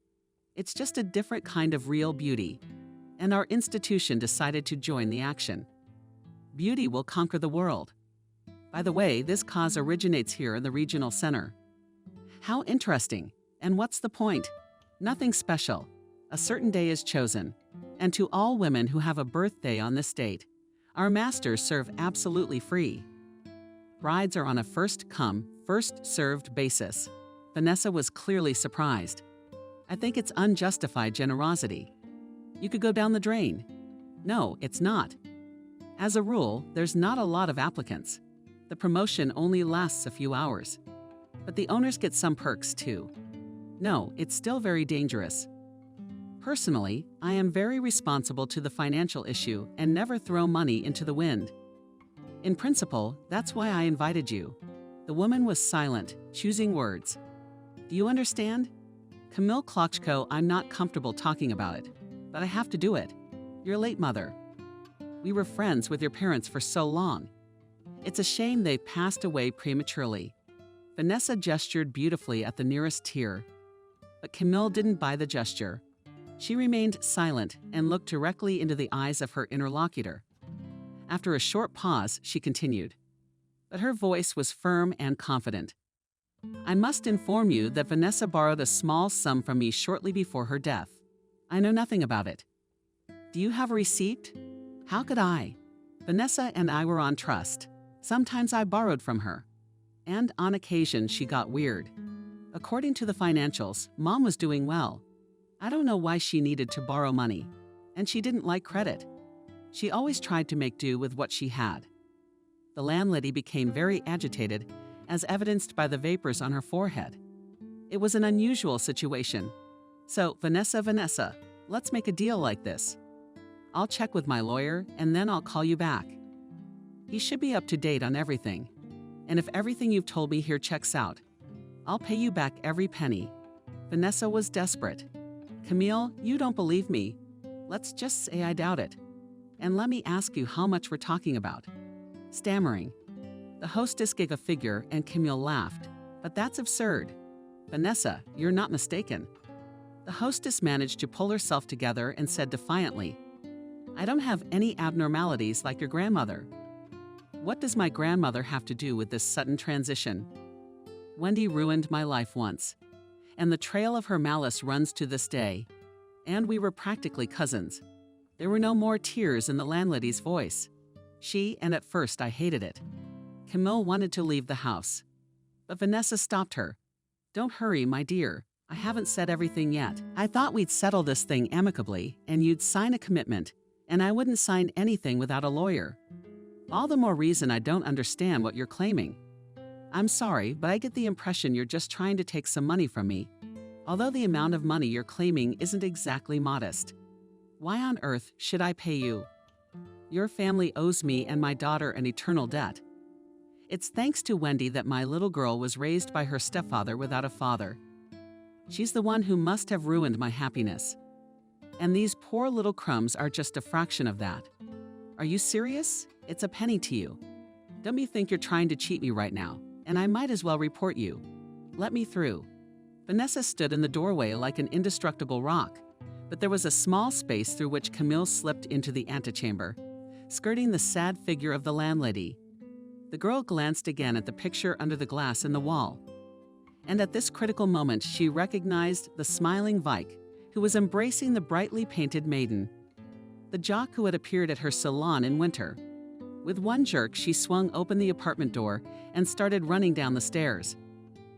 It's just a different kind of real beauty. And our institution decided to join the action. Beauty will conquer the world. By the way, this cause originates here in the regional center." "How interesting. And what's the point?" "Nothing special. A certain day is chosen. And to all women who have a birthday on this date, our masters serve absolutely free. Brides are on a first-come, first-served basis." Vanessa was clearly surprised. "I think it's unjustified generosity. You could go down the drain." "No, it's not. As a rule, there's not a lot of applicants. The promotion only lasts a few hours. But the owners get some perks too. No, it's still very dangerous. Personally, I am very responsible to the financial issue and never throw money into the wind. In principle, that's why I invited you." The woman was silent, choosing words. "Do you understand? Camille Klochko, I'm not comfortable talking about it, but I have to do it. You're late, mother." We were friends with your parents for so long. It's a shame they passed away prematurely." Vanessa gestured beautifully at the nearest tear, but Camille didn't buy the gesture. She remained silent and looked directly into the eyes of her interlocutor. After a short pause, she continued, but her voice was firm and confident. "I must inform you that Vanessa borrowed a small sum from me shortly before her death. I know nothing about it. Do you have a receipt? How could I? Vanessa and I were on trust. Sometimes I borrowed from her. And on occasion, she got weird. According to the financials, Mom was doing well. I don't know why she needed to borrow money. And she didn't like credit. She always tried to make do with what she had." The landlady became very agitated, as evidenced by the vapors on her forehead. It was an unusual situation. "So, Vanessa, let's make a deal like this. I'll check with my lawyer, and then I'll call you back. He should be up to date on everything. And if everything you've told me here checks out, I'll pay you back every penny." Vanessa was desperate. "Camille, you don't believe me. Let's just say I doubt it. And let me ask you how much we're talking about." Stammering, the hostess gave a figure and Camille laughed. "But that's absurd. Vanessa, you're not mistaken." The hostess managed to pull herself together and said defiantly, "I don't have any abnormalities like your grandmother." What does my grandmother have to do with this sudden transition? Wendy ruined my life once, and the trail of her malice runs to this day. And we were practically cousins. There were no more tears in the landlady's voice. And at first I hated it. Camille wanted to leave the house, but Vanessa stopped her. "Don't hurry, my dear. I haven't said everything yet. I thought we'd settle this thing amicably, and you'd sign a commitment, and I wouldn't sign anything without a lawyer. All the more reason I don't understand what you're claiming. I'm sorry, but I get the impression you're just trying to take some money from me, although the amount of money you're claiming isn't exactly modest. Why on earth should I pay you? Your family owes me and my daughter an eternal debt. It's thanks to Wendy that my little girl was raised by her stepfather without a father. She's the one who must have ruined my happiness. And these poor little crumbs are just a fraction of that. Are you serious? It's a penny to you. Don't you think you're trying to cheat me right now? And I might as well report you. Let me through." Vanessa stood in the doorway like an indestructible rock, but there was a small space through which Camille slipped into the antechamber, skirting the sad figure of the landlady. The girl glanced again at the picture under the glass in the wall. And at this critical moment, she recognized the smiling Vike, who was embracing the brightly painted maiden, the jock who had appeared at her salon in winter. With one jerk, she swung open the apartment door and started running down the stairs.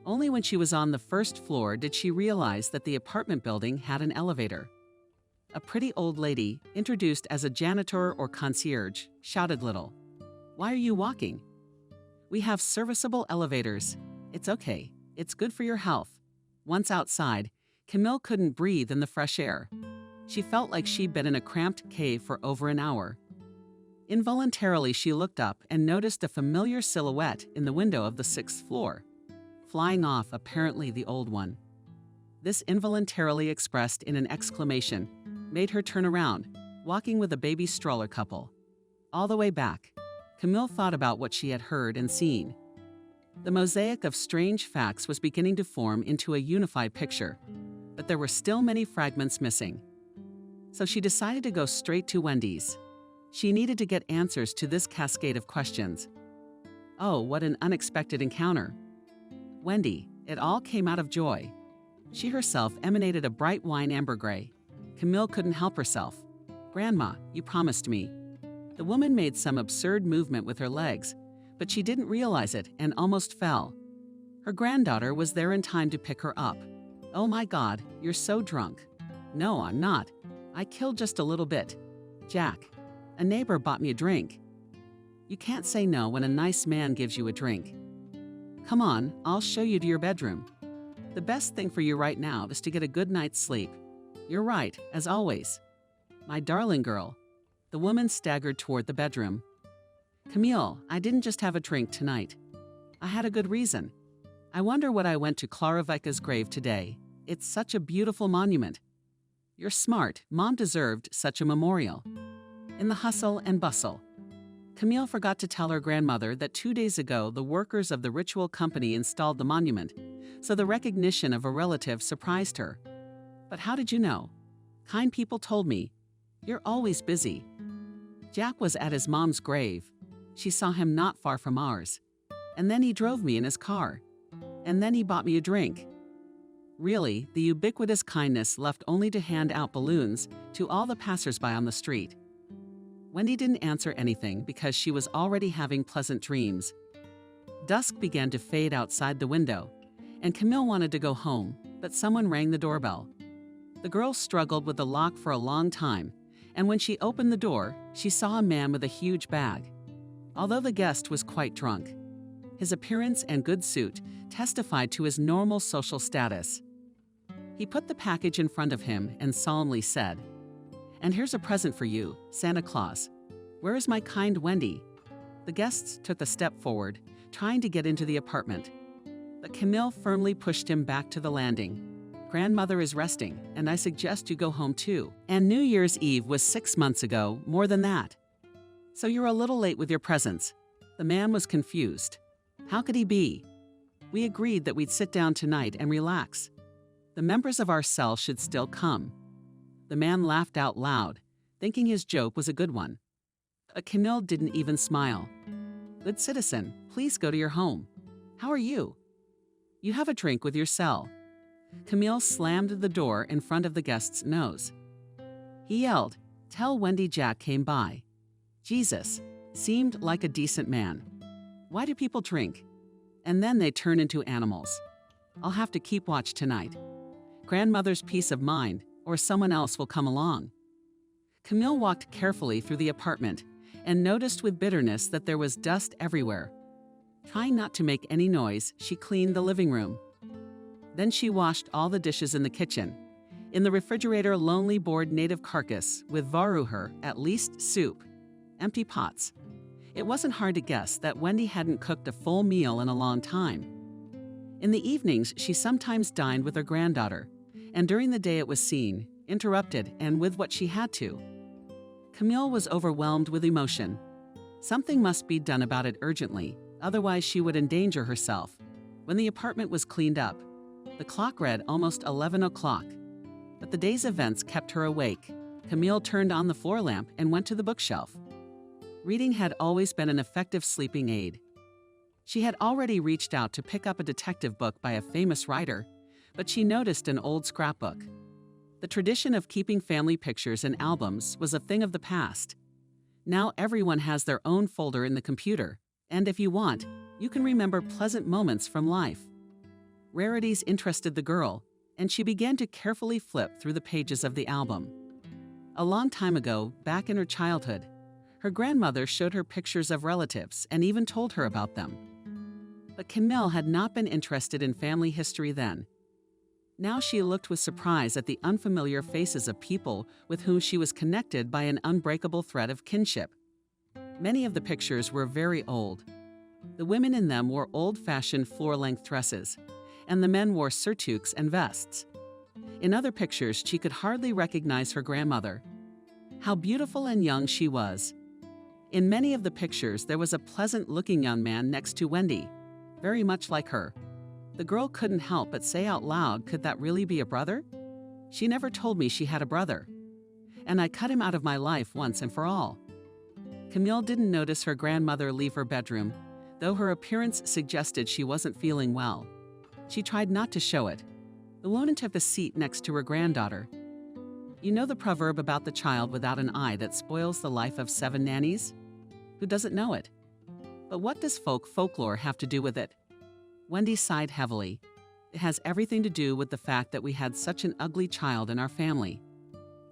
Only when she was on the first floor did she realize that the apartment building had an elevator. A pretty old lady, introduced as a janitor or concierge, shouted little, "Why are you walking? We have serviceable elevators. It's okay. It's good for your health." Once outside, Camille couldn't breathe in the fresh air. She felt like she'd been in a cramped cave for over an hour. Involuntarily, she looked up and noticed a familiar silhouette in the window of the 6th floor, flying off apparently the old one. This involuntarily expressed in an exclamation made her turn around, walking with a baby stroller couple. All the way back, Camille thought about what she had heard and seen. The mosaic of strange facts was beginning to form into a unified picture, but there were still many fragments missing. So she decided to go straight to Wendy's. She needed to get answers to this cascade of questions. Oh, what an unexpected encounter. Wendy, it all came out of joy. She herself emanated a bright wine ambergray. Camille couldn't help herself. "Grandma, you promised me." The woman made some absurd movement with her legs, but she didn't realize it and almost fell. Her granddaughter was there in time to pick her up. "Oh my God, you're so drunk." "No, I'm not. I killed just a little bit. Jack, a neighbor bought me a drink." You can't say no when a nice man gives you a drink. "Come on, I'll show you to your bedroom. The best thing for you right now is to get a good night's sleep. You're right, as always. My darling girl." The woman staggered toward the bedroom. "Camille, I didn't just have a drink tonight. I had a good reason. I wonder what I went to Clara Vika's grave today. It's such a beautiful monument." "You're smart. Mom deserved such a memorial." in the hustle and bustle. Camille forgot to tell her grandmother that 2 days ago the workers of the ritual company installed the monument, so the recognition of a relative surprised her. But how did you know? Kind people told me. You're always busy. Jack was at his mom's grave. She saw him not far from ours. And then he drove me in his car. And then he bought me a drink. Really, the ubiquitous kindness left only to hand out balloons to all the passersby on the street. Wendy didn't answer anything because she was already having pleasant dreams. Dusk began to fade outside the window, and Camille wanted to go home, but someone rang the doorbell. The girl struggled with the lock for a long time, and when she opened the door, she saw a man with a huge bag. Although the guest was quite drunk, his appearance and good suit testified to his normal social status. He put the package in front of him and solemnly said, "And here's a present for you, Santa Claus. Where is my kind Wendy?" The guests took a step forward, trying to get into the apartment. But Camille firmly pushed him back to the landing. "Grandmother is resting, and I suggest you go home too. And New Year's Eve was 6 months ago, more than that. So you're a little late with your presents." The man was confused. How could he be? We agreed that we'd sit down tonight and relax. The members of our cell should still come. The man laughed out loud, thinking his joke was a good one. But Camille didn't even smile. "Good citizen, please go to your home. How are you? You have a drink with your cell." Camille slammed the door in front of the guest's nose. He yelled, "Tell Wendy Jack came by." Jesus, seemed like a decent man. Why do people drink? And then they turn into animals. I'll have to keep watch tonight. Grandmother's peace of mind, or someone else will come along. Camille walked carefully through the apartment and noticed with bitterness that there was dust everywhere. Trying not to make any noise, she cleaned the living room. Then she washed all the dishes in the kitchen. In the refrigerator, lonely bored native carcass with varuher, at least soup. Empty pots. It wasn't hard to guess that Wendy hadn't cooked a full meal in a long time. In the evenings, she sometimes dined with her granddaughter, and during the day it was seen, interrupted, and with what she had to. Camille was overwhelmed with emotion. Something must be done about it urgently, otherwise she would endanger herself. When the apartment was cleaned up, the clock read almost 11 o'clock. But the day's events kept her awake. Camille turned on the floor lamp and went to the bookshelf. Reading had always been an effective sleeping aid. She had already reached out to pick up a detective book by a famous writer, but she noticed an old scrapbook. The tradition of keeping family pictures and albums was a thing of the past. Now everyone has their own folder in the computer, and if you want, you can remember pleasant moments from life. Rarities interested the girl, and she began to carefully flip through the pages of the album. A long time ago, back in her childhood, her grandmother showed her pictures of relatives and even told her about them. But Camille had not been interested in family history then. Now she looked with surprise at the unfamiliar faces of people with whom she was connected by an unbreakable thread of kinship. Many of the pictures were very old. The women in them wore old-fashioned floor-length dresses, and the men wore surtouts and vests. In other pictures, she could hardly recognize her grandmother. How beautiful and young she was. In many of the pictures, there was a pleasant-looking young man next to Wendy, very much like her. The girl couldn't help but say out loud, could that really be a brother? She never told me she had a brother. And I cut him out of my life once and for all. Camille didn't notice her grandmother leave her bedroom, though her appearance suggested she wasn't feeling well. She tried not to show it. The woman took the seat next to her granddaughter. You know the proverb about the child without an eye that spoils the life of 7 nannies? Who doesn't know it? But what does folklore have to do with it? Wendy sighed heavily. It has everything to do with the fact that we had such an ugly child in our family.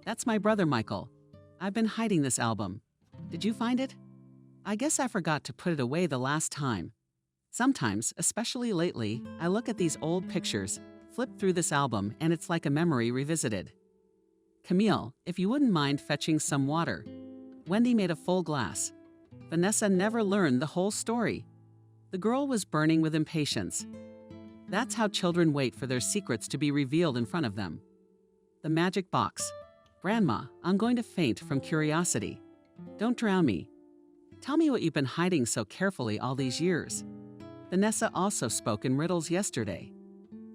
That's my brother, Michael. I've been hiding this album. Did you find it? I guess I forgot to put it away the last time. Sometimes, especially lately, I look at these old pictures, flip through this album, and it's like a memory revisited. Camille, if you wouldn't mind fetching some water. Wendy made a full glass. Vanessa never learned the whole story. The girl was burning with impatience. That's how children wait for their secrets to be revealed in front of them. The magic box. Grandma, I'm going to faint from curiosity. Don't drown me. Tell me what you've been hiding so carefully all these years. Vanessa also spoke in riddles yesterday.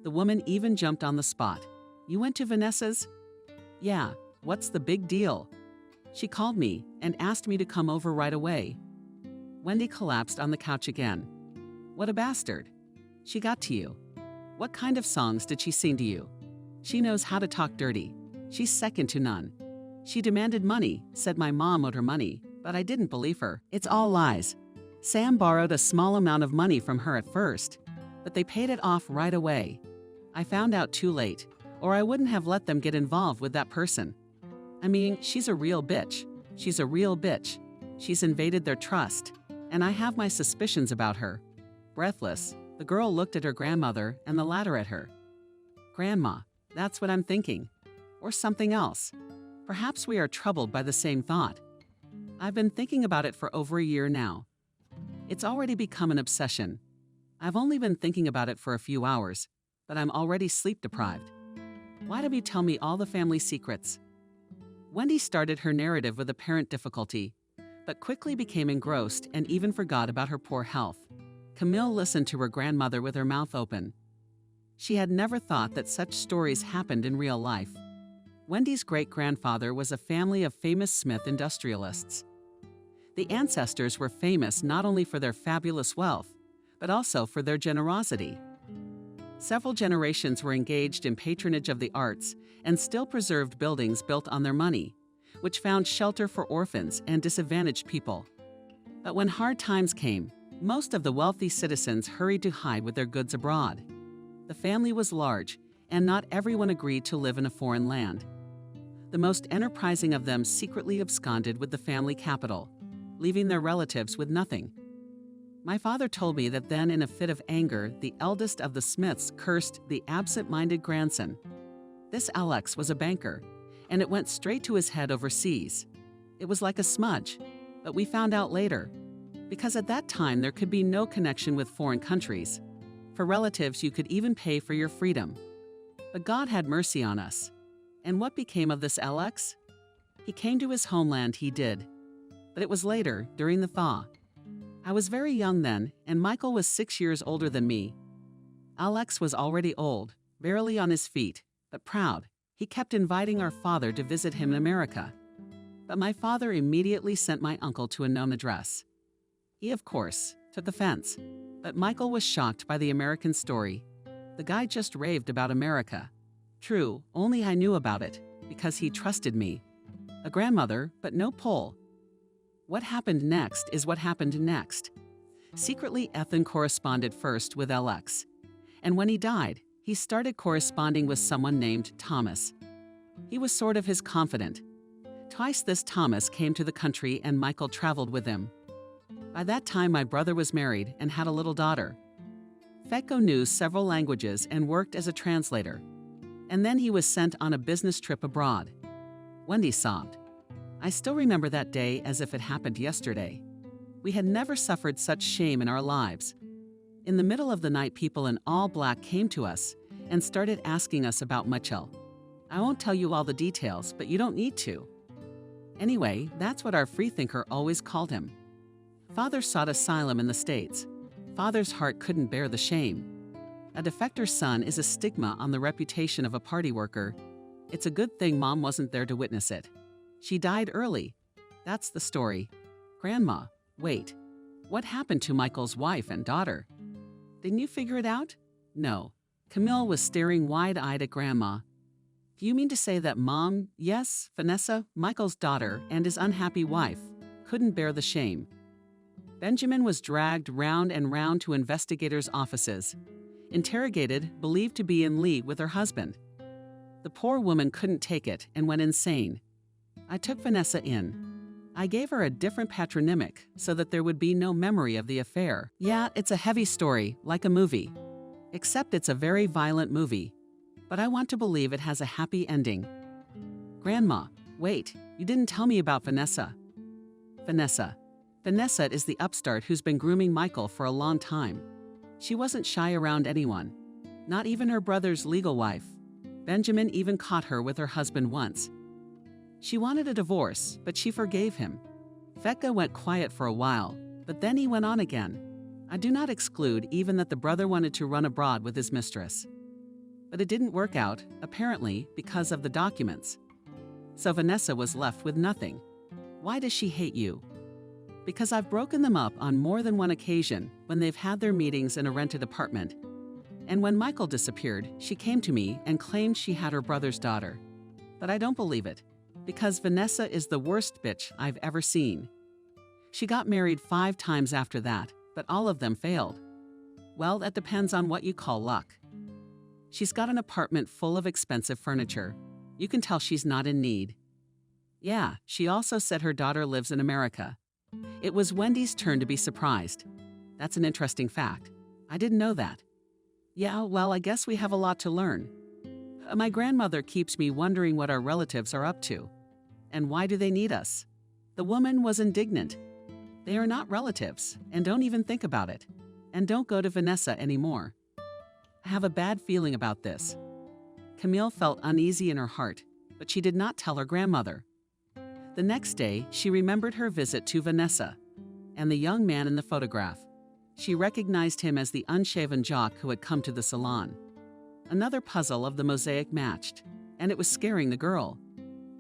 The woman even jumped on the spot. You went to Vanessa's? Yeah, what's the big deal? She called me and asked me to come over right away. Wendy collapsed on the couch again. What a bastard. She got to you. What kind of songs did she sing to you? She knows how to talk dirty. She's second to none. She demanded money, said my mom owed her money, but I didn't believe her. It's all lies. Sam borrowed a small amount of money from her at first, but they paid it off right away. I found out too late, or I wouldn't have let them get involved with that person. I mean, she's a real bitch. She's a real bitch. She's invaded their trust, and I have my suspicions about her. Breathless, the girl looked at her grandmother and the latter at her. Grandma, that's what I'm thinking. Or something else. Perhaps we are troubled by the same thought. I've been thinking about it for over a year now. It's already become an obsession. I've only been thinking about it for a few hours, but I'm already sleep deprived. Why don't you tell me all the family secrets? Wendy started her narrative with apparent difficulty, but quickly became engrossed and even forgot about her poor health. Camille listened to her grandmother with her mouth open. She had never thought that such stories happened in real life. Wendy's great-grandfather was a family of famous Smith industrialists. The ancestors were famous not only for their fabulous wealth, but also for their generosity. Several generations were engaged in patronage of the arts and still preserved buildings built on their money, which found shelter for orphans and disadvantaged people. But when hard times came, most of the wealthy citizens hurried to hide with their goods abroad. The family was large, and not everyone agreed to live in a foreign land. The most enterprising of them secretly absconded with the family capital, leaving their relatives with nothing. My father told me that then, in a fit of anger, the eldest of the Smiths cursed the absent-minded grandson. This Alex was a banker, and it went straight to his head overseas. It was like a smudge, but we found out later, because at that time there could be no connection with foreign countries. For relatives, you could even pay for your freedom. But God had mercy on us. And what became of this Alex? He came to his homeland, he did. But it was later, during the thaw. I was very young then, and Michael was 6 years older than me. Alex was already old, barely on his feet, but proud. He kept inviting our father to visit him in America. But my father immediately sent my uncle to a known address. He, of course, took offense, but Michael was shocked by the American story. The guy just raved about America. True, only I knew about it, because he trusted me. A grandmother, but no pull. What happened next is what happened next. Secretly, Ethan corresponded first with Alex. And when he died, he started corresponding with someone named Thomas. He was sort of his confidant. Twice this Thomas came to the country and Michael traveled with him. By that time, my brother was married and had a little daughter. Fetko knew several languages and worked as a translator. And then he was sent on a business trip abroad. Wendy sobbed. I still remember that day as if it happened yesterday. We had never suffered such shame in our lives. In the middle of the night, people in all black came to us and started asking us about Mitchell. I won't tell you all the details, but you don't need to. Anyway, that's what our freethinker always called him. Father sought asylum in the States. Father's heart couldn't bear the shame. A defector's son is a stigma on the reputation of a party worker. It's a good thing Mom wasn't there to witness it. She died early. That's the story. Grandma, wait. What happened to Michael's wife and daughter? Didn't you figure it out? No. Camille was staring wide-eyed at Grandma. Do you mean to say that Mom, yes, Vanessa, Michael's daughter, and his unhappy wife, couldn't bear the shame? Benjamin was dragged round and round to investigators' offices, interrogated, believed to be in league with her husband. The poor woman couldn't take it and went insane. I took Vanessa in. I gave her a different patronymic so that there would be no memory of the affair. Yeah, it's a heavy story, like a movie. Except it's a very violent movie. But I want to believe it has a happy ending. Grandma, wait, you didn't tell me about Vanessa. Vanessa. Vanessa is the upstart who's been grooming Michael for a long time. She wasn't shy around anyone, not even her brother's legal wife. Benjamin even caught her with her husband once. She wanted a divorce, but she forgave him. Fecka went quiet for a while, but then he went on again. I do not exclude even that the brother wanted to run abroad with his mistress. But it didn't work out, apparently, because of the documents. So Vanessa was left with nothing. Why does she hate you? Because I've broken them up on more than one occasion when they've had their meetings in a rented apartment. And when Michael disappeared, she came to me and claimed she had her brother's daughter. But I don't believe it, because Vanessa is the worst bitch I've ever seen. She got married 5 times after that, but all of them failed. Well, that depends on what you call luck. She's got an apartment full of expensive furniture. You can tell she's not in need. Yeah, she also said her daughter lives in America. It was Wendy's turn to be surprised. That's an interesting fact. I didn't know that. Yeah, well, I guess we have a lot to learn. My grandmother keeps me wondering what our relatives are up to. And why do they need us? The woman was indignant. They are not relatives, and don't even think about it. And don't go to Vanessa anymore. I have a bad feeling about this. Camille felt uneasy in her heart, but she did not tell her grandmother. The next day, she remembered her visit to Vanessa and the young man in the photograph. She recognized him as the unshaven jock who had come to the salon. Another puzzle of the mosaic matched, and it was scaring the girl.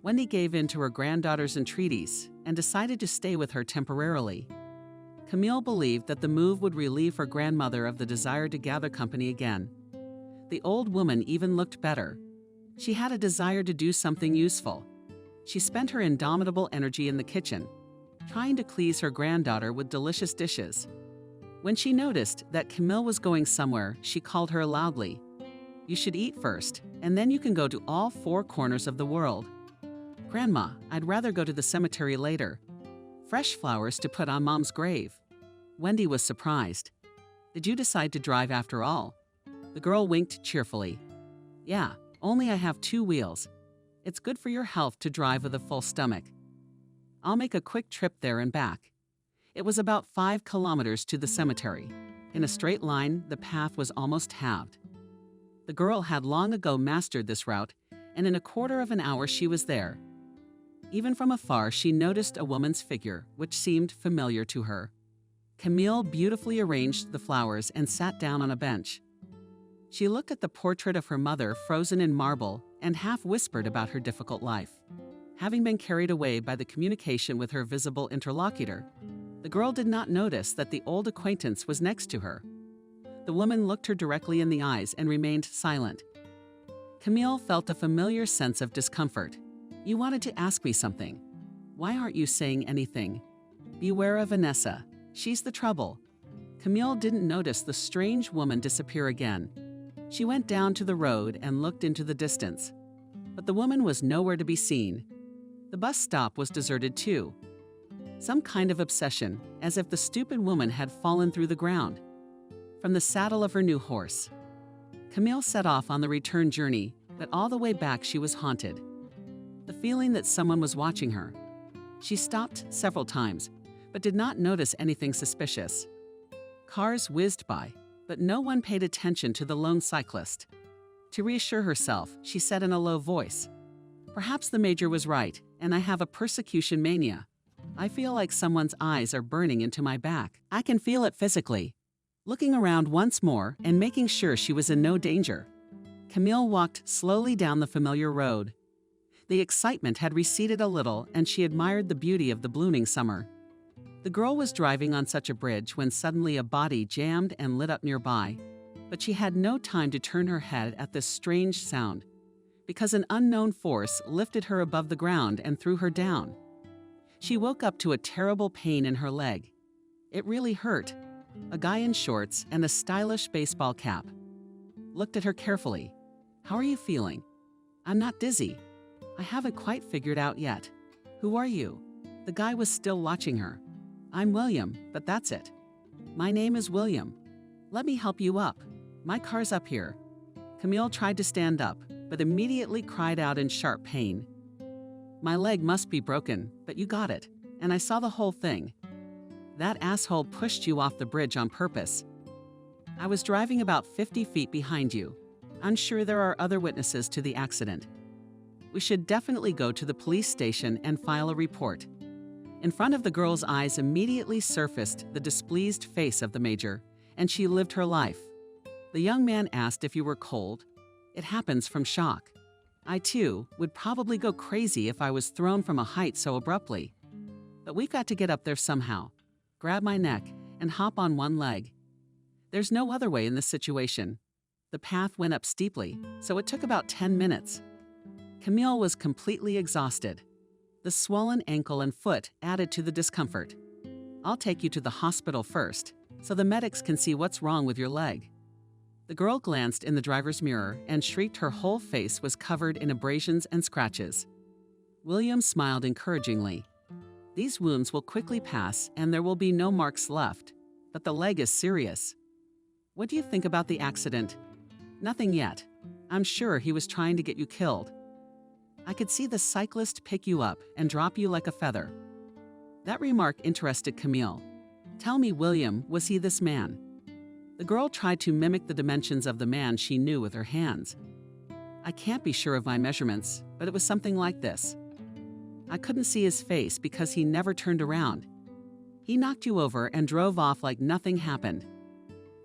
Wendy gave in to her granddaughter's entreaties and decided to stay with her temporarily. Camille believed that the move would relieve her grandmother of the desire to gather company again. The old woman even looked better. She had a desire to do something useful. She spent her indomitable energy in the kitchen, trying to please her granddaughter with delicious dishes. When she noticed that Camille was going somewhere, she called her loudly. You should eat first, and then you can go to all 4 corners of the world. Grandma, I'd rather go to the cemetery later. Fresh flowers to put on Mom's grave. Wendy was surprised. Did you decide to drive after all? The girl winked cheerfully. Yeah, only I have 2 wheels. It's good for your health to drive with a full stomach. I'll make a quick trip there and back. It was about 5 kilometers to the cemetery. In a straight line, the path was almost halved. The girl had long ago mastered this route, and in a quarter of an hour she was there. Even from afar, she noticed a woman's figure, which seemed familiar to her. Camille beautifully arranged the flowers and sat down on a bench. She looked at the portrait of her mother frozen in marble and half whispered about her difficult life. Having been carried away by the communication with her visible interlocutor, the girl did not notice that the old acquaintance was next to her. The woman looked her directly in the eyes and remained silent. Camille felt a familiar sense of discomfort. You wanted to ask me something. Why aren't you saying anything? Beware of Vanessa. She's the trouble. Camille didn't notice the strange woman disappear again. She went down to the road and looked into the distance. But the woman was nowhere to be seen. The bus stop was deserted too. Some kind of obsession, as if the stupid woman had fallen through the ground. From the saddle of her new horse. Camille set off on the return journey, but all the way back she was haunted. The feeling that someone was watching her. She stopped several times, but did not notice anything suspicious. Cars whizzed by, but no one paid attention to the lone cyclist. To reassure herself, she said in a low voice, Perhaps the major was right, and I have a persecution mania. I feel like someone's eyes are burning into my back. I can feel it physically. Looking around once more and making sure she was in no danger, Camille walked slowly down the familiar road. The excitement had receded a little, and she admired the beauty of the blooming summer. The girl was driving on such a bridge when suddenly a body jammed and lit up nearby, but she had no time to turn her head at this strange sound, because an unknown force lifted her above the ground and threw her down. She woke up to a terrible pain in her leg. It really hurt. A guy in shorts and a stylish baseball cap looked at her carefully. How are you feeling? I'm not dizzy. I haven't quite figured out yet. Who are you? The guy was still watching her. I'm William, but that's it. My name is William. Let me help you up. My car's up here. Camille tried to stand up, but immediately cried out in sharp pain. My leg must be broken, but you got it, and I saw the whole thing. That asshole pushed you off the bridge on purpose. I was driving about 50 feet behind you. I'm sure there are other witnesses to the accident. We should definitely go to the police station and file a report. In front of the girl's eyes immediately surfaced the displeased face of the major, and she lived her life. The young man asked if you were cold. It happens from shock. I, too, would probably go crazy if I was thrown from a height so abruptly. But we've got to get up there somehow. Grab my neck and hop on one leg. There's no other way in this situation. The path went up steeply, so it took about 10 minutes. Camille was completely exhausted. The swollen ankle and foot added to the discomfort. I'll take you to the hospital first, so the medics can see what's wrong with your leg. The girl glanced in the driver's mirror and shrieked her whole face was covered in abrasions and scratches. William smiled encouragingly. These wounds will quickly pass and there will be no marks left, but the leg is serious. What do you think about the accident? Nothing yet. I'm sure he was trying to get you killed. I could see the cyclist pick you up and drop you like a feather. That remark interested Camille. Tell me, William, was he this man? The girl tried to mimic the dimensions of the man she knew with her hands. I can't be sure of my measurements, but it was something like this. I couldn't see his face because he never turned around. He knocked you over and drove off like nothing happened.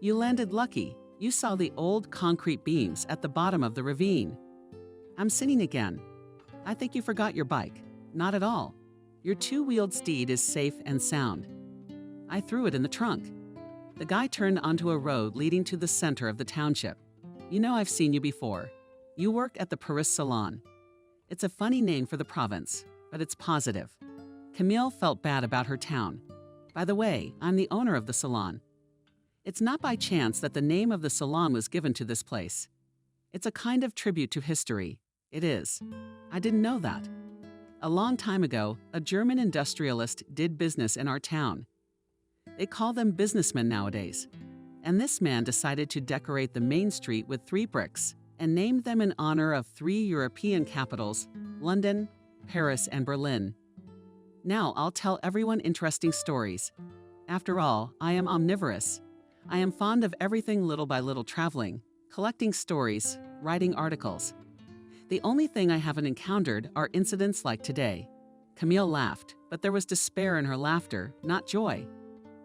You landed lucky. You saw the old concrete beams at the bottom of the ravine. I'm sitting again. I think you forgot your bike. Not at all. Your two-wheeled steed is safe and sound. I threw it in the trunk. The guy turned onto a road leading to the center of the township. You know I've seen you before. You work at the Paris Salon. It's a funny name for the province, but it's positive. Camille felt bad about her town. By the way, I'm the owner of the salon. It's not by chance that the name of the salon was given to this place. It's a kind of tribute to history. It is. I didn't know that. A long time ago, a German industrialist did business in our town. They call them businessmen nowadays. And this man decided to decorate the main street with 3 bricks and named them in honor of 3 European capitals, London, Paris, and Berlin. Now I'll tell everyone interesting stories. After all, I am omnivorous. I am fond of everything little by little traveling, collecting stories, writing articles. The only thing I haven't encountered are incidents like today. Camille laughed, but there was despair in her laughter, not joy.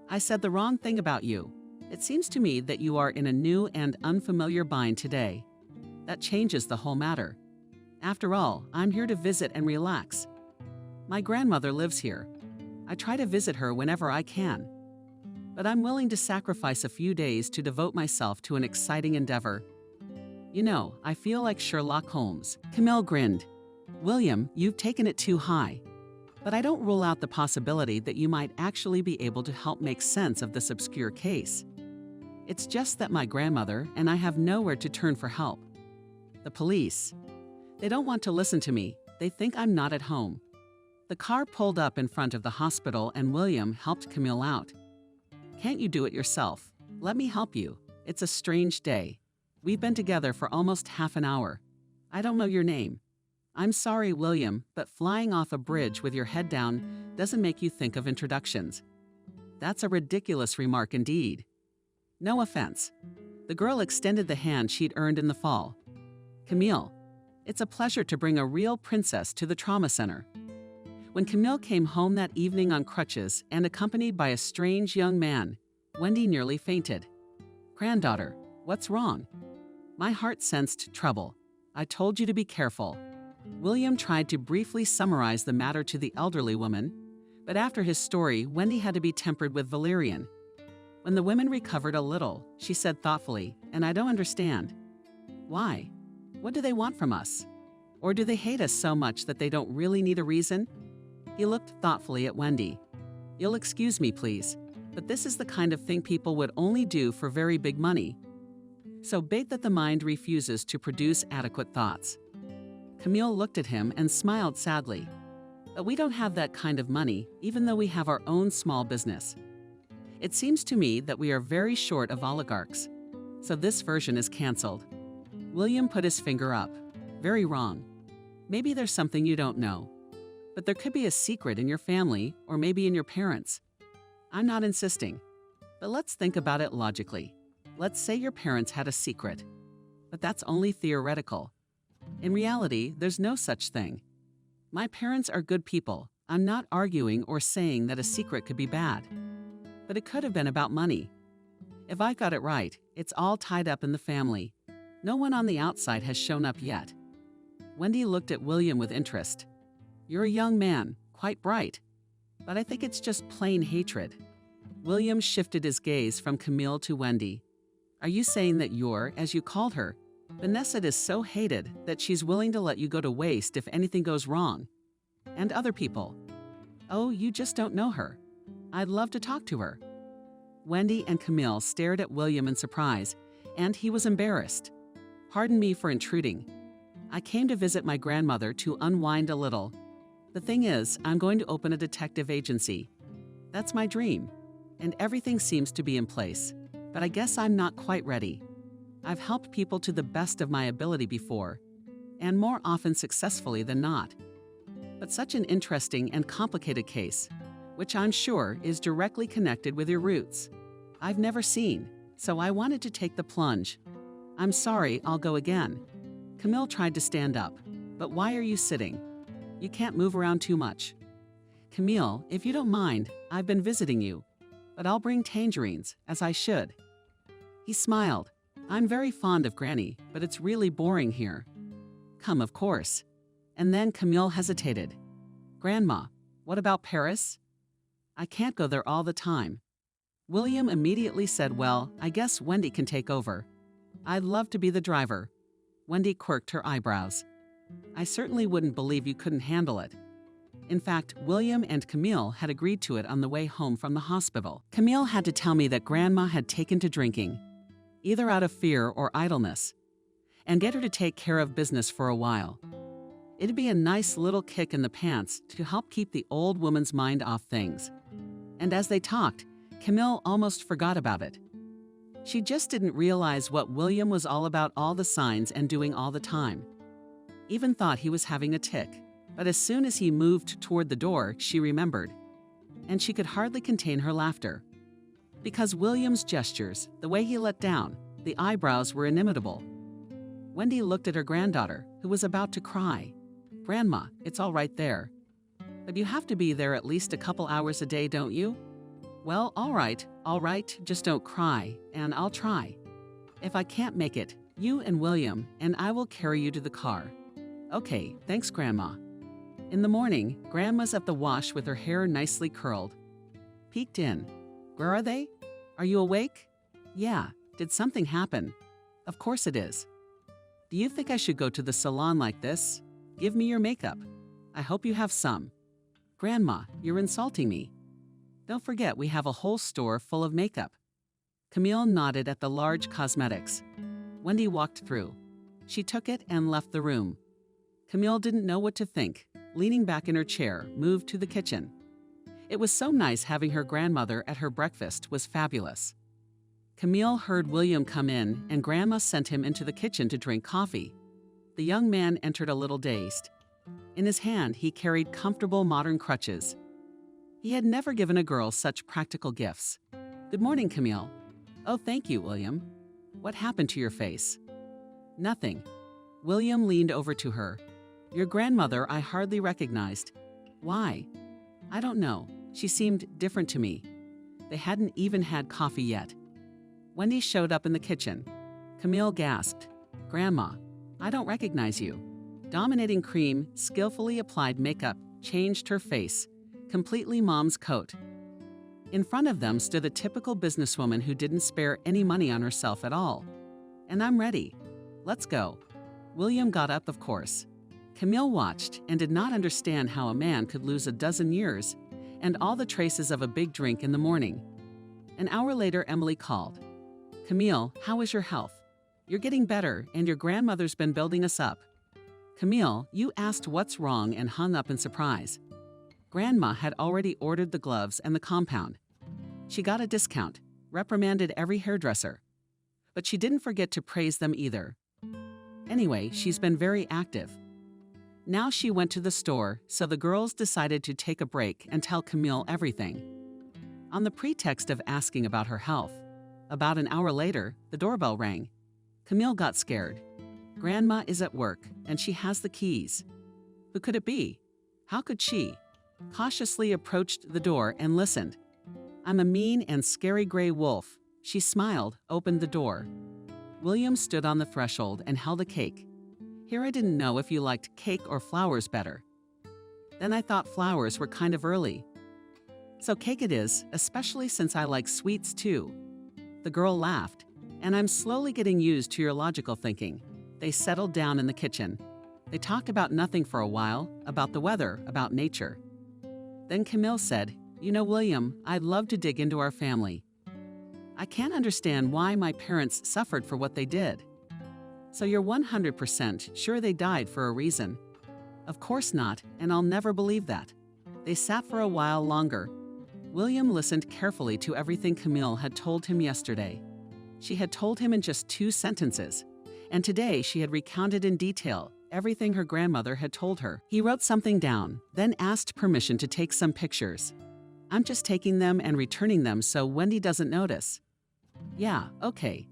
I said the wrong thing about you. It seems to me that you are in a new and unfamiliar bind today. That changes the whole matter. After all, I'm here to visit and relax. My grandmother lives here. I try to visit her whenever I can. But I'm willing to sacrifice a few days to devote myself to an exciting endeavor. You know, I feel like Sherlock Holmes. Camille grinned. William, you've taken it too high. But I don't rule out the possibility that you might actually be able to help make sense of this obscure case. It's just that my grandmother and I have nowhere to turn for help. The police. They don't want to listen to me. They think I'm not at home. The car pulled up in front of the hospital and William helped Camille out. Can't you do it yourself? Let me help you. It's a strange day. We've been together for almost half an hour. I don't know your name. I'm sorry, William, but flying off a bridge with your head down doesn't make you think of introductions. That's a ridiculous remark indeed. No offense. The girl extended the hand she'd earned in the fall. Camille, it's a pleasure to bring a real princess to the trauma center. When Camille came home that evening on crutches and accompanied by a strange young man, Wendy nearly fainted. Granddaughter, what's wrong? My heart sensed trouble. I told you to be careful. William tried to briefly summarize the matter to the elderly woman, but after his story, Wendy had to be tempered with valerian. When the women recovered a little, she said thoughtfully, and I don't understand. Why? What do they want from us? Or do they hate us so much that they don't really need a reason? He looked thoughtfully at Wendy. You'll excuse me, please, but this is the kind of thing people would only do for very big money. So big that the mind refuses to produce adequate thoughts. Camille looked at him and smiled sadly. But we don't have that kind of money, even though we have our own small business. It seems to me that we are very short of oligarchs. So this version is canceled. William put his finger up. Very wrong. Maybe there's something you don't know. But there could be a secret in your family or maybe in your parents. I'm not insisting. But let's think about it logically. Let's say your parents had a secret. But that's only theoretical. In reality, there's no such thing. My parents are good people. I'm not arguing or saying that a secret could be bad, but it could have been about money. If I got it right, it's all tied up in the family. No one on the outside has shown up yet. Wendy looked at William with interest. You're a young man, quite bright, but I think it's just plain hatred. William shifted his gaze from Camille to Wendy. Are you saying that you're, as you called her, Vanessa is so hated that she's willing to let you go to waste if anything goes wrong? And other people? Oh, you just don't know her. I'd love to talk to her. Wendy and Camille stared at William in surprise, and he was embarrassed. Pardon me for intruding. I came to visit my grandmother to unwind a little. The thing is, I'm going to open a detective agency. That's my dream, and everything seems to be in place, but I guess I'm not quite ready. I've helped people to the best of my ability before, and more often successfully than not. But such an interesting and complicated case, which I'm sure is directly connected with your roots, I've never seen, so I wanted to take the plunge. I'm sorry, I'll go again. Camille tried to stand up, but why are you sitting? You can't move around too much. Camille, if you don't mind, I've been visiting you, but I'll bring tangerines, as I should. He smiled. I'm very fond of Granny, but it's really boring here. Come, of course. And then Camille hesitated. Grandma, what about Paris? I can't go there all the time. William immediately said, well, I guess Wendy can take over. I'd love to be the driver. Wendy quirked her eyebrows. I certainly wouldn't believe you couldn't handle it. In fact, William and Camille had agreed to it on the way home from the hospital. Camille had to tell me that Grandma had taken to drinking, either out of fear or idleness, and get her to take care of business for a while. It'd be a nice little kick in the pants to help keep the old woman's mind off things. And as they talked, Camille almost forgot about it. She just didn't realize what William was all about, all the signs and doing all the time. Even thought he was having a tic, but as soon as he moved toward the door, she remembered. And she could hardly contain her laughter. Because William's gestures, the way he let down, the eyebrows were inimitable. Wendy looked at her granddaughter, who was about to cry. Grandma, it's all right there. But you have to be there at least a couple hours a day, don't you? Well, all right, just don't cry, and I'll try. If I can't make it, you and William, and I will carry you to the car. Okay, thanks, Grandma. In the morning, Grandma's at the wash with her hair nicely curled. Peeked in. Where are they? Are you awake? Yeah, did something happen? Of course it is. Do you think I should go to the salon like this? Give me your makeup. I hope you have some. Grandma, you're insulting me. Don't forget we have a whole store full of makeup. Camille nodded at the large cosmetics. Wendy walked through. She took it and left the room. Camille didn't know what to think. Leaning back in her chair, moved to the kitchen. It was so nice having her grandmother at her breakfast was fabulous. Camille heard William come in, and Grandma sent him into the kitchen to drink coffee. The young man entered a little dazed. In his hand, he carried comfortable modern crutches. He had never given a girl such practical gifts. Good morning, Camille. Oh, thank you, William. What happened to your face? Nothing. William leaned over to her. Your grandmother I hardly recognized. Why? I don't know. She seemed different to me. They hadn't even had coffee yet. Wendy showed up in the kitchen. Camille gasped. Grandma, I don't recognize you. Dominating cream, skillfully applied makeup, changed her face. Completely mom's coat. In front of them stood a typical businesswoman who didn't spare any money on herself at all. And I'm ready. Let's go. William got up, of course. Camille watched and did not understand how a man could lose a dozen years and all the traces of a big drink in the morning. An hour later, Emily called. Camille, how is your health? You're getting better, and your grandmother's been building us up. Camille, you asked what's wrong and hung up in surprise. Grandma had already ordered the gloves and the compound. She got a discount, reprimanded every hairdresser. But she didn't forget to praise them either. Anyway, she's been very active. Now she went to the store, so the girls decided to take a break and tell Camille everything. On the pretext of asking about her health. About an hour later, the doorbell rang. Camille got scared. Grandma is at work, and she has the keys. Who could it be? How could she? cautiously approached the door and listened. "I'm a mean and scary gray wolf." She smiled, opened the door. William stood on the threshold and held a cake. "Here, I didn't know if you liked cake or flowers better." "Then I thought flowers were kind of early." "So cake it is, especially since I like sweets too." The girl laughed. "And I'm slowly getting used to your logical thinking." They settled down in the kitchen. They talked about nothing for a while, about the weather, about nature. Then Camille said, "You know, William, I'd love to dig into our family. I can't understand why my parents suffered for what they did." "So you're 100% sure they died for a reason?" "Of course not, and I'll never believe that." They sat for a while longer. William listened carefully to everything Camille had told him yesterday. She had told him in just 2 sentences, and today she had recounted in detail everything her grandmother had told her. He wrote something down, then asked permission to take some pictures. "I'm just taking them and returning them so Wendy doesn't notice." "Yeah, okay.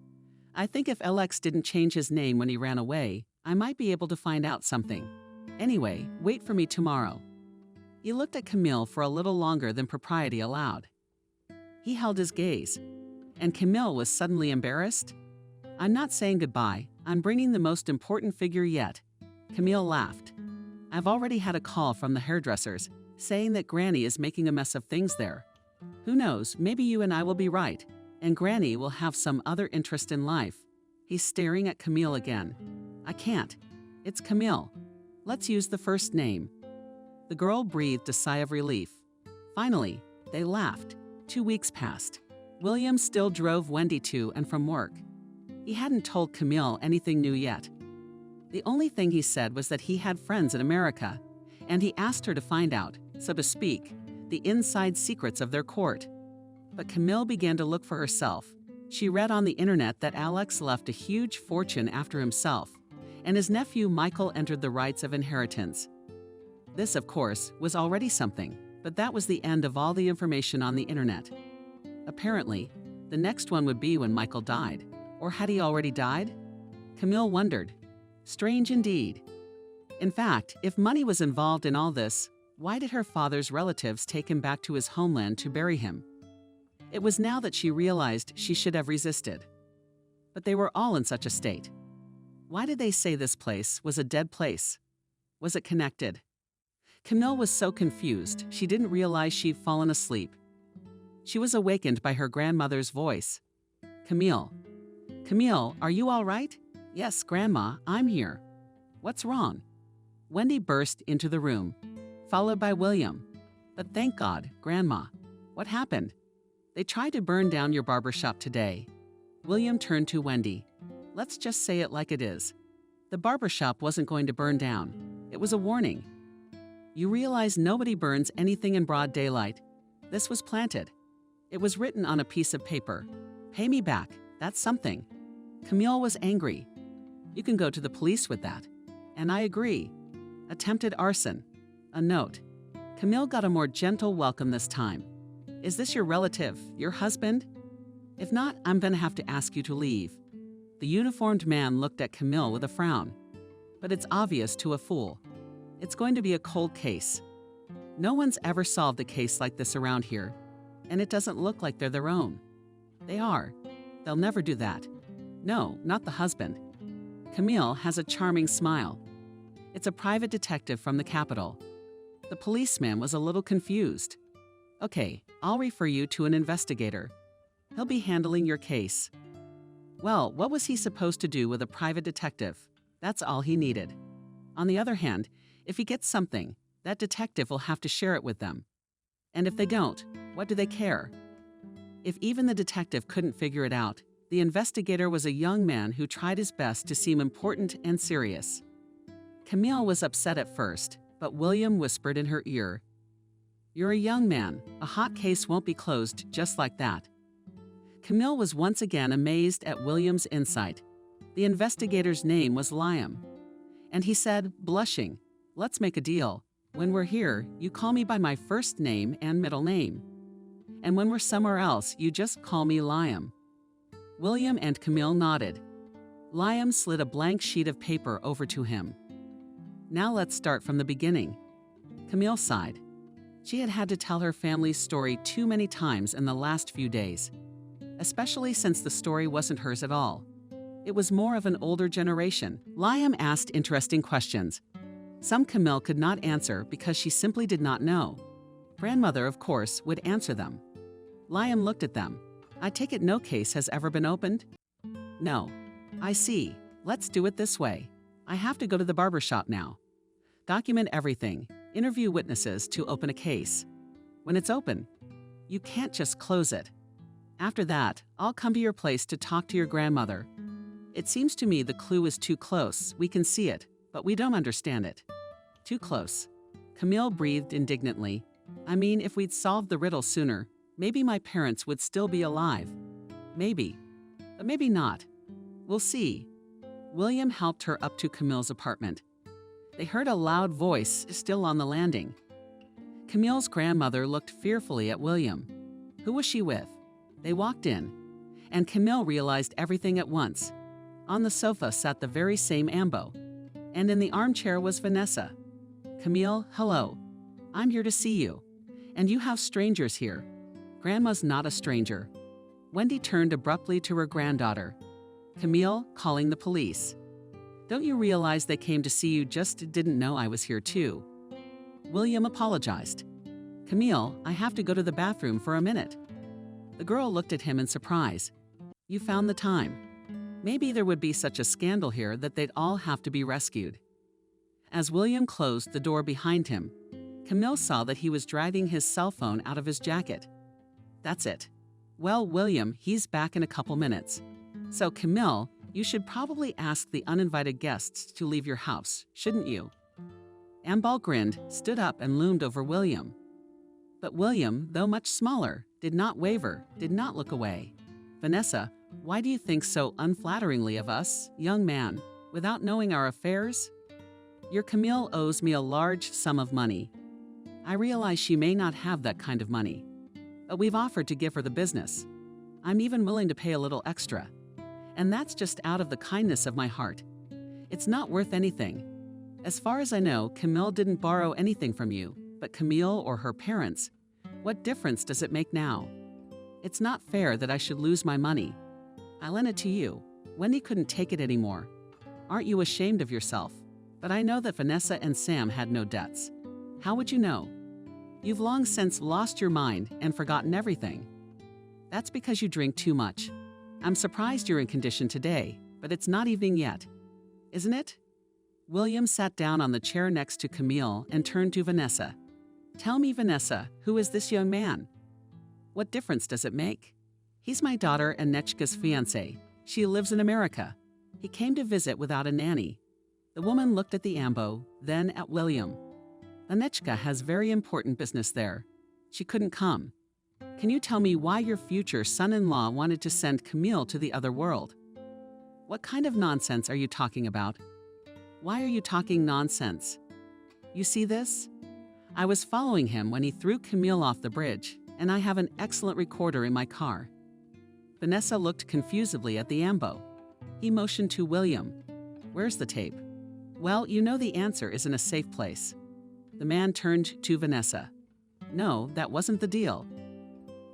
I think if Alex didn't change his name when he ran away, I might be able to find out something. Anyway, wait for me tomorrow." He looked at Camille for a little longer than propriety allowed. He held his gaze, and Camille was suddenly embarrassed. "I'm not saying goodbye. I'm bringing the most important figure yet." Camille laughed. "I've already had a call from the hairdressers, saying that Granny is making a mess of things there. Who knows, maybe you and I will be right, and Granny will have some other interest in life." He's staring at Camille again. "I can't. It's Camille. Let's use the first name." The girl breathed a sigh of relief. Finally, they laughed. 2 weeks passed. William still drove Wendy to and from work. He hadn't told Camille anything new yet. The only thing he said was that he had friends in America, and he asked her to find out, so to speak, the inside secrets of their court. But Camille began to look for herself. She read on the internet that Alex left a huge fortune after himself, and his nephew Michael entered the rights of inheritance. This, of course, was already something, but that was the end of all the information on the internet. Apparently, the next one would be when Michael died. Or had he already died? Camille wondered. Strange indeed. In fact, if money was involved in all this, why did her father's relatives take him back to his homeland to bury him? It was now that she realized she should have resisted. But they were all in such a state. Why did they say this place was a dead place? Was it connected? Camille was so confused, she didn't realize she'd fallen asleep. She was awakened by her grandmother's voice. "Camille. Camille, are you all right?" "Yes, Grandma, I'm here." "What's wrong?" Wendy burst into the room, followed by William. "But thank God, Grandma. What happened?" "They tried to burn down your barber shop today." William turned to Wendy. "Let's just say it like it is. The barber shop wasn't going to burn down. It was a warning. You realize nobody burns anything in broad daylight. This was planted. It was written on a piece of paper. Pay me back. That's something." Camille was angry. "You can go to the police with that." "And I agree." "Attempted arson." A note. Camille got a more gentle welcome this time. "Is this your relative, your husband? If not, I'm going to have to ask you to leave." The uniformed man looked at Camille with a frown. "But it's obvious to a fool. It's going to be a cold case. No one's ever solved a case like this around here, and it doesn't look like they're their own." "They are. They'll never do that." "No, not the husband." Camille has a charming smile. "It's a private detective from the capital." The policeman was a little confused. "Okay, I'll refer you to an investigator. He'll be handling your case." Well, what was he supposed to do with a private detective? That's all he needed. On the other hand, if he gets something, that detective will have to share it with them. And if they don't, what do they care? If even the detective couldn't figure it out, the investigator was a young man who tried his best to seem important and serious. Camille was upset at first, but William whispered in her ear, "You're a young man. A hot case won't be closed just like that." Camille was once again amazed at William's insight. The investigator's name was Liam. And he said, blushing, "Let's make a deal. When we're here, you call me by my first name and middle name. And when we're somewhere else, you just call me Liam." William and Camille nodded. Liam slid a blank sheet of paper over to him. "Now let's start from the beginning." Camille sighed. She had had to tell her family's story too many times in the last few days, especially since the story wasn't hers at all. It was more of an older generation. Liam asked interesting questions. Some Camille could not answer because she simply did not know. Grandmother, of course, would answer them. Liam looked at them. I take it no case has ever been opened? No. I see. Let's do it this way. I have to go to the barber shop now. Document everything. Interview witnesses to open a case. When it's open, you can't just close it. After that, I'll come to your place to talk to your grandmother. It seems to me the clue is too close. We can see it, but we don't understand it. Too close. Camille breathed indignantly. I mean, if we'd solved the riddle sooner, maybe my parents would still be alive. Maybe. But maybe not. We'll see. William helped her up to Camille's apartment. They heard a loud voice still on the landing. Camille's grandmother looked fearfully at William. Who was she with? They walked in, and Camille realized everything at once. On the sofa sat the very same Ambo, and in the armchair was Vanessa. Camille, hello. I'm here to see you. And you have strangers here. Grandma's not a stranger. Wendy turned abruptly to her granddaughter. Camille, calling the police. Don't you realize they came to see you, just didn't know I was here too? William apologized. Camille, I have to go to the bathroom for a minute. The girl looked at him in surprise. You found the time. Maybe there would be such a scandal here that they'd all have to be rescued. As William closed the door behind him, Camille saw that he was dragging his cell phone out of his jacket. That's it. Well, William, he's back in a couple minutes. So, Camille, you should probably ask the uninvited guests to leave your house, shouldn't you? Ambal grinned, stood up, and loomed over William. But William, though much smaller, did not waver, did not look away. Vanessa, why do you think so unflatteringly of us, young man, without knowing our affairs? Your Camille owes me a large sum of money. I realize she may not have that kind of money, but we've offered to give her the business. I'm even willing to pay a little extra. And that's just out of the kindness of my heart. It's not worth anything. As far as I know, Camille didn't borrow anything from you, but Camille or her parents. What difference does it make now? It's not fair that I should lose my money. I lent it to you. Wendy couldn't take it anymore. Aren't you ashamed of yourself? But I know that Vanessa and Sam had no debts. How would you know? You've long since lost your mind and forgotten everything. That's because you drink too much. I'm surprised you're in condition today, but it's not evening yet, isn't it? William sat down on the chair next to Camille and turned to Vanessa. Tell me, Vanessa, who is this young man? What difference does it make? He's my daughter Anechka's fiancé. She lives in America. He came to visit without a nanny. The woman looked at the Ambo, then at William. Anechka has very important business there. She couldn't come. Can you tell me why your future son-in-law wanted to send Camille to the other world? What kind of nonsense are you talking about? Why are you talking nonsense? You see this? I was following him when he threw Camille off the bridge, and I have an excellent recorder in my car. Vanessa looked confusedly at the Ambo. He motioned to William. Where's the tape? Well, you know the answer is in a safe place. The man turned to Vanessa. No, that wasn't the deal.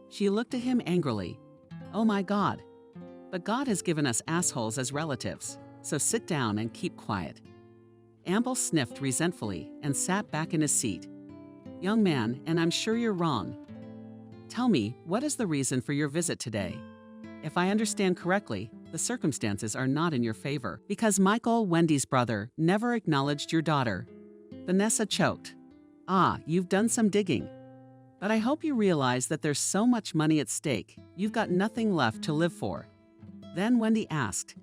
She looked at him angrily. Oh my God. But God has given us assholes as relatives, so sit down and keep quiet. Amble sniffed resentfully and sat back in his seat. Young man, and I'm sure you're wrong. Tell me, what is the reason for your visit today? If I understand correctly, the circumstances are not in your favor because Michael, Wendy's brother, never acknowledged your daughter. Vanessa choked. Ah, you've done some digging. But I hope you realize that there's so much money at stake, you've got nothing left to live for. Then Wendy asked,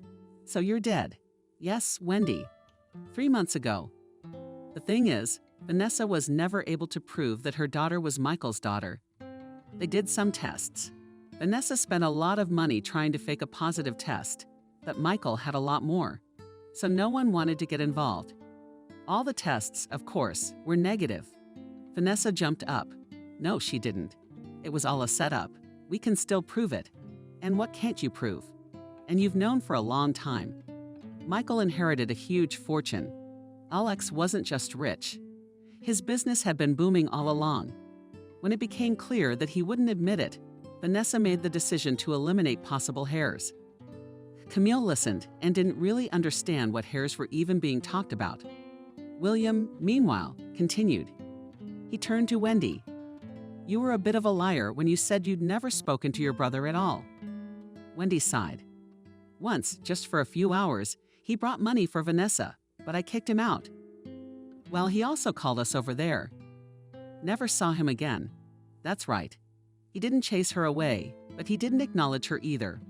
So you're dead? Yes, Wendy. 3 months ago. The thing is, Vanessa was never able to prove that her daughter was Michael's daughter. They did some tests. Vanessa spent a lot of money trying to fake a positive test, but Michael had a lot more. So no one wanted to get involved. All the tests, of course, were negative. Vanessa jumped up. No, she didn't. It was all a setup. We can still prove it. And what can't you prove? And you've known for a long time. Michael inherited a huge fortune. Alex wasn't just rich. His business had been booming all along. When it became clear that he wouldn't admit it, Vanessa made the decision to eliminate possible heirs. Camille listened and didn't really understand what heirs were even being talked about. William, meanwhile, continued. He turned to Wendy. "You were a bit of a liar when you said you'd never spoken to your brother at all." Wendy sighed. "Once, just for a few hours, he brought money for Vanessa, but I kicked him out. Well, he also called us over there. Never saw him again. That's right. He didn't chase her away, but he didn't acknowledge her either.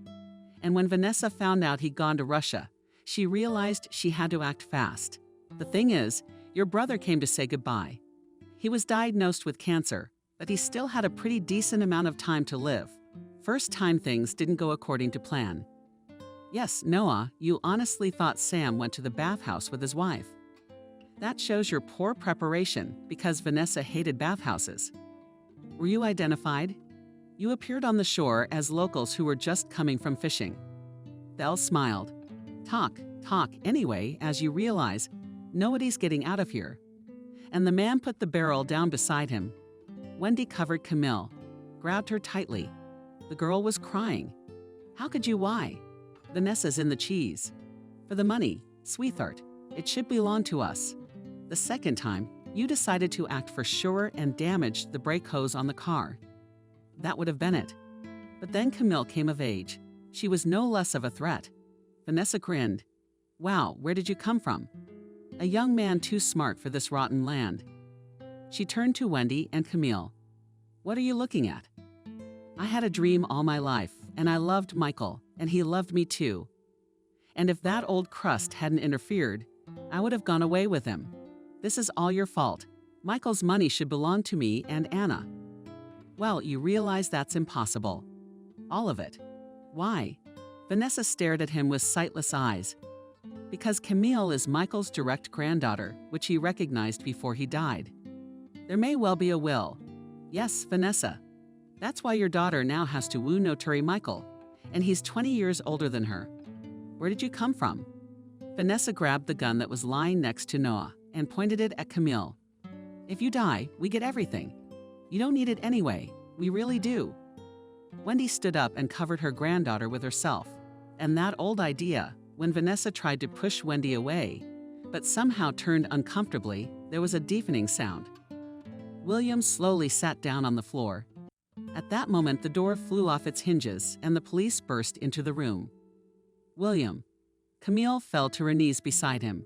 And when Vanessa found out he'd gone to Russia, she realized she had to act fast. The thing is, your brother came to say goodbye. He was diagnosed with cancer, but he still had a pretty decent amount of time to live. First time things didn't go according to plan. Yes, Noah, you honestly thought Sam went to the bathhouse with his wife. That shows your poor preparation because Vanessa hated bathhouses. Were you identified? You appeared on the shore as locals who were just coming from fishing." Belle smiled. Talk anyway, as you realize nobody's getting out of here." And the man put the barrel down beside him. Wendy covered Camille, grabbed her tightly. The girl was crying. "How could you? Why? Vanessa's in the cheese. For the money, sweetheart. It should belong to us. The second time, you decided to act for sure and damaged the brake hose on the car. That would have been it. But then Camille came of age. She was no less of a threat." Vanessa grinned. "Wow, where did you come from? A young man too smart for this rotten land." She turned to Wendy and Camille. "What are you looking at?" "I had a dream all my life, and I loved Michael, and he loved me too. And if that old crust hadn't interfered, I would have gone away with him. This is all your fault. Michael's money should belong to me and Anna." "Well, you realize that's impossible. All of it. Why?" Vanessa stared at him with sightless eyes. "Because Camille is Michael's direct granddaughter, which he recognized before he died. There may well be a will. Yes, Vanessa. That's why your daughter now has to woo notary Michael, and he's 20 years older than her. Where did you come from?" Vanessa grabbed the gun that was lying next to Noah and pointed it at Camille. "If you die, we get everything. You don't need it anyway. We really do." Wendy stood up and covered her granddaughter with herself. And that old idea, when Vanessa tried to push Wendy away, but somehow turned uncomfortably, there was a deafening sound. William slowly sat down on the floor. At that moment, the door flew off its hinges and the police burst into the room. "William." Camille fell to her knees beside him.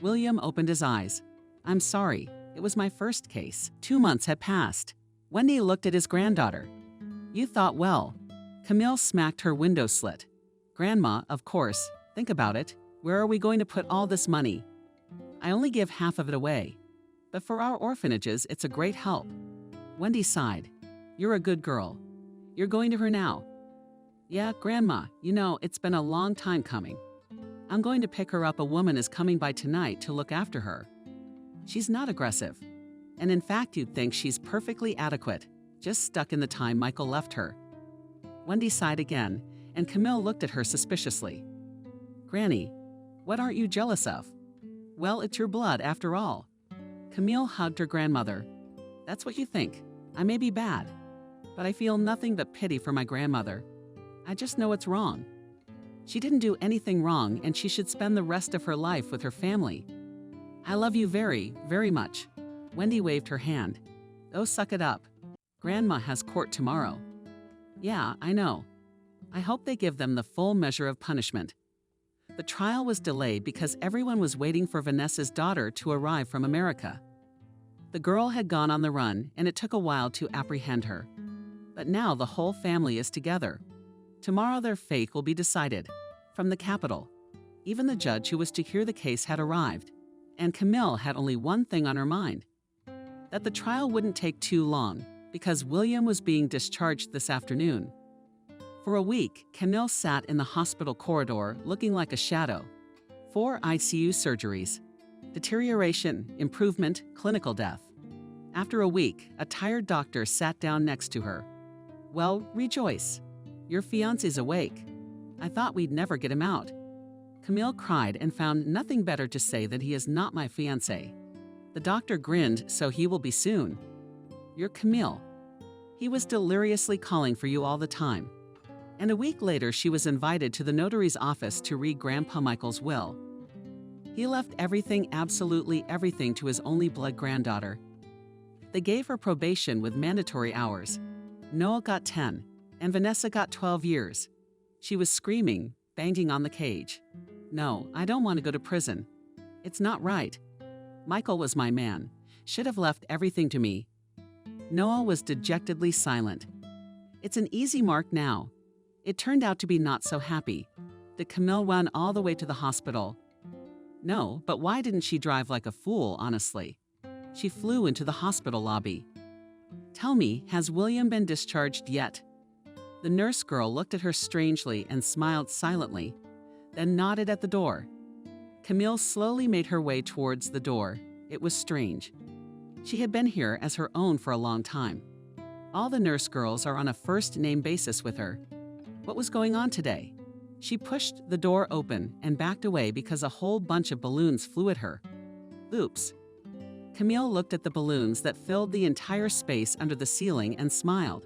William opened his eyes. "I'm sorry. It was my first case. 2 months had passed." Wendy looked at his granddaughter. "You thought well." Camille smacked her window slit. "Grandma, of course. Think about it. Where are we going to put all this money? I only give half of it away. But for our orphanages, it's a great help." Wendy sighed. "You're a good girl. You're going to her now." "Yeah, Grandma, you know, it's been a long time coming. I'm going to pick her up. A woman is coming by tonight to look after her. She's not aggressive. And in fact, you'd think she's perfectly adequate, just stuck in the time Michael left her." Wendy sighed again, and Camille looked at her suspiciously. "Granny, what aren't you jealous of? Well, it's your blood after all." Camille hugged her grandmother. "That's what you think. I may be bad, but I feel nothing but pity for my grandmother. I just know it's wrong. She didn't do anything wrong, and she should spend the rest of her life with her family. I love you very, very much." Wendy waved her hand. "Oh, suck it up. Grandma has court tomorrow." "Yeah, I know. I hope they give them the full measure of punishment." The trial was delayed because everyone was waiting for Vanessa's daughter to arrive from America. The girl had gone on the run, and it took a while to apprehend her. But now the whole family is together. Tomorrow their fate will be decided. From the capital. Even the judge who was to hear the case had arrived. And Camille had only one thing on her mind. That the trial wouldn't take too long, because William was being discharged this afternoon. For a week, Camille sat in the hospital corridor looking like a shadow. 4 ICU surgeries. Deterioration, improvement, clinical death. After a week, a tired doctor sat down next to her. "Well, rejoice. Your fiancé's awake. I thought we'd never get him out." Camille cried and found nothing better to say than he is not my fiancé. The doctor grinned, "So he will be soon." "You're Camille. He was deliriously calling for you all the time. And a week later, she was invited to the notary's office to read Grandpa Michael's will. He left everything, absolutely everything, to his only blood granddaughter. They gave her probation with mandatory hours. Noah got 10, and Vanessa got 12 years. She was screaming, banging on the cage. No, I don't want to go to prison. It's not right. Michael was my man, should have left everything to me. Noah was dejectedly silent. It's an easy mark now. It turned out to be not so happy. Did Camille run all the way to the hospital? No, but why didn't she drive like a fool, honestly? She flew into the hospital lobby. Tell me, has William been discharged yet? The nurse girl looked at her strangely and smiled silently, then nodded at the door. Camille slowly made her way towards the door. It was strange. She had been here as her own for a long time. All the nurse girls are on a first-name basis with her. What was going on today? She pushed the door open and backed away because a whole bunch of balloons flew at her. Oops. Camille looked at the balloons that filled the entire space under the ceiling and smiled.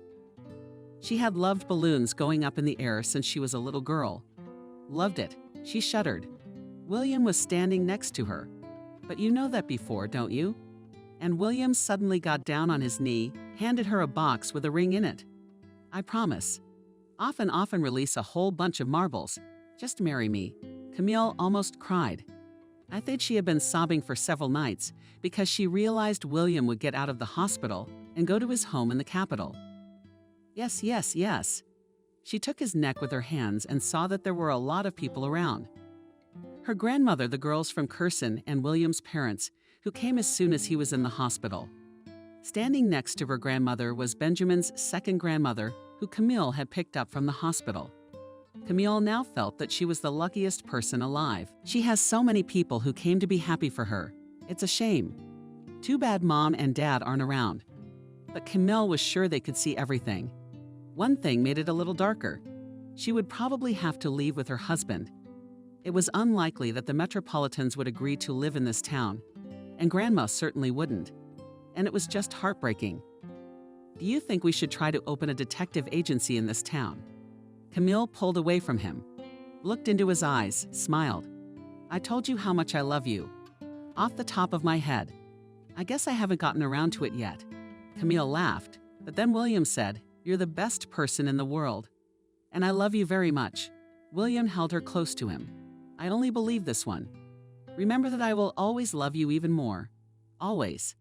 She had loved balloons going up in the air since she was a little girl. Loved it. She shuddered. William was standing next to her. But you know that before, don't you? And William suddenly got down on his knee, handed her a box with a ring in it. I promise. Often release a whole bunch of marbles. Just marry me. Camille almost cried. I think she had been sobbing for several nights because she realized William would get out of the hospital and go to his home in the capital. Yes, yes, yes. She took his neck with her hands and saw that there were a lot of people around. Her grandmother, the girls from Curson, and William's parents, who came as soon as he was in the hospital. Standing next to her grandmother was Benjamin's second grandmother, who Camille had picked up from the hospital. Camille now felt that she was the luckiest person alive. She has so many people who came to be happy for her. It's a shame. Too bad Mom and Dad aren't around. But Camille was sure they could see everything. One thing made it a little darker. She would probably have to leave with her husband. It was unlikely that the Metropolitans would agree to live in this town, and Grandma certainly wouldn't. And it was just heartbreaking. Do you think we should try to open a detective agency in this town? Camille pulled away from him, looked into his eyes, smiled. I told you how much I love you. Off the top of my head. I guess I haven't gotten around to it yet. Camille laughed, but then William said, You're the best person in the world. And I love you very much. William held her close to him. I only believe this one. Remember that I will always love you even more. Always.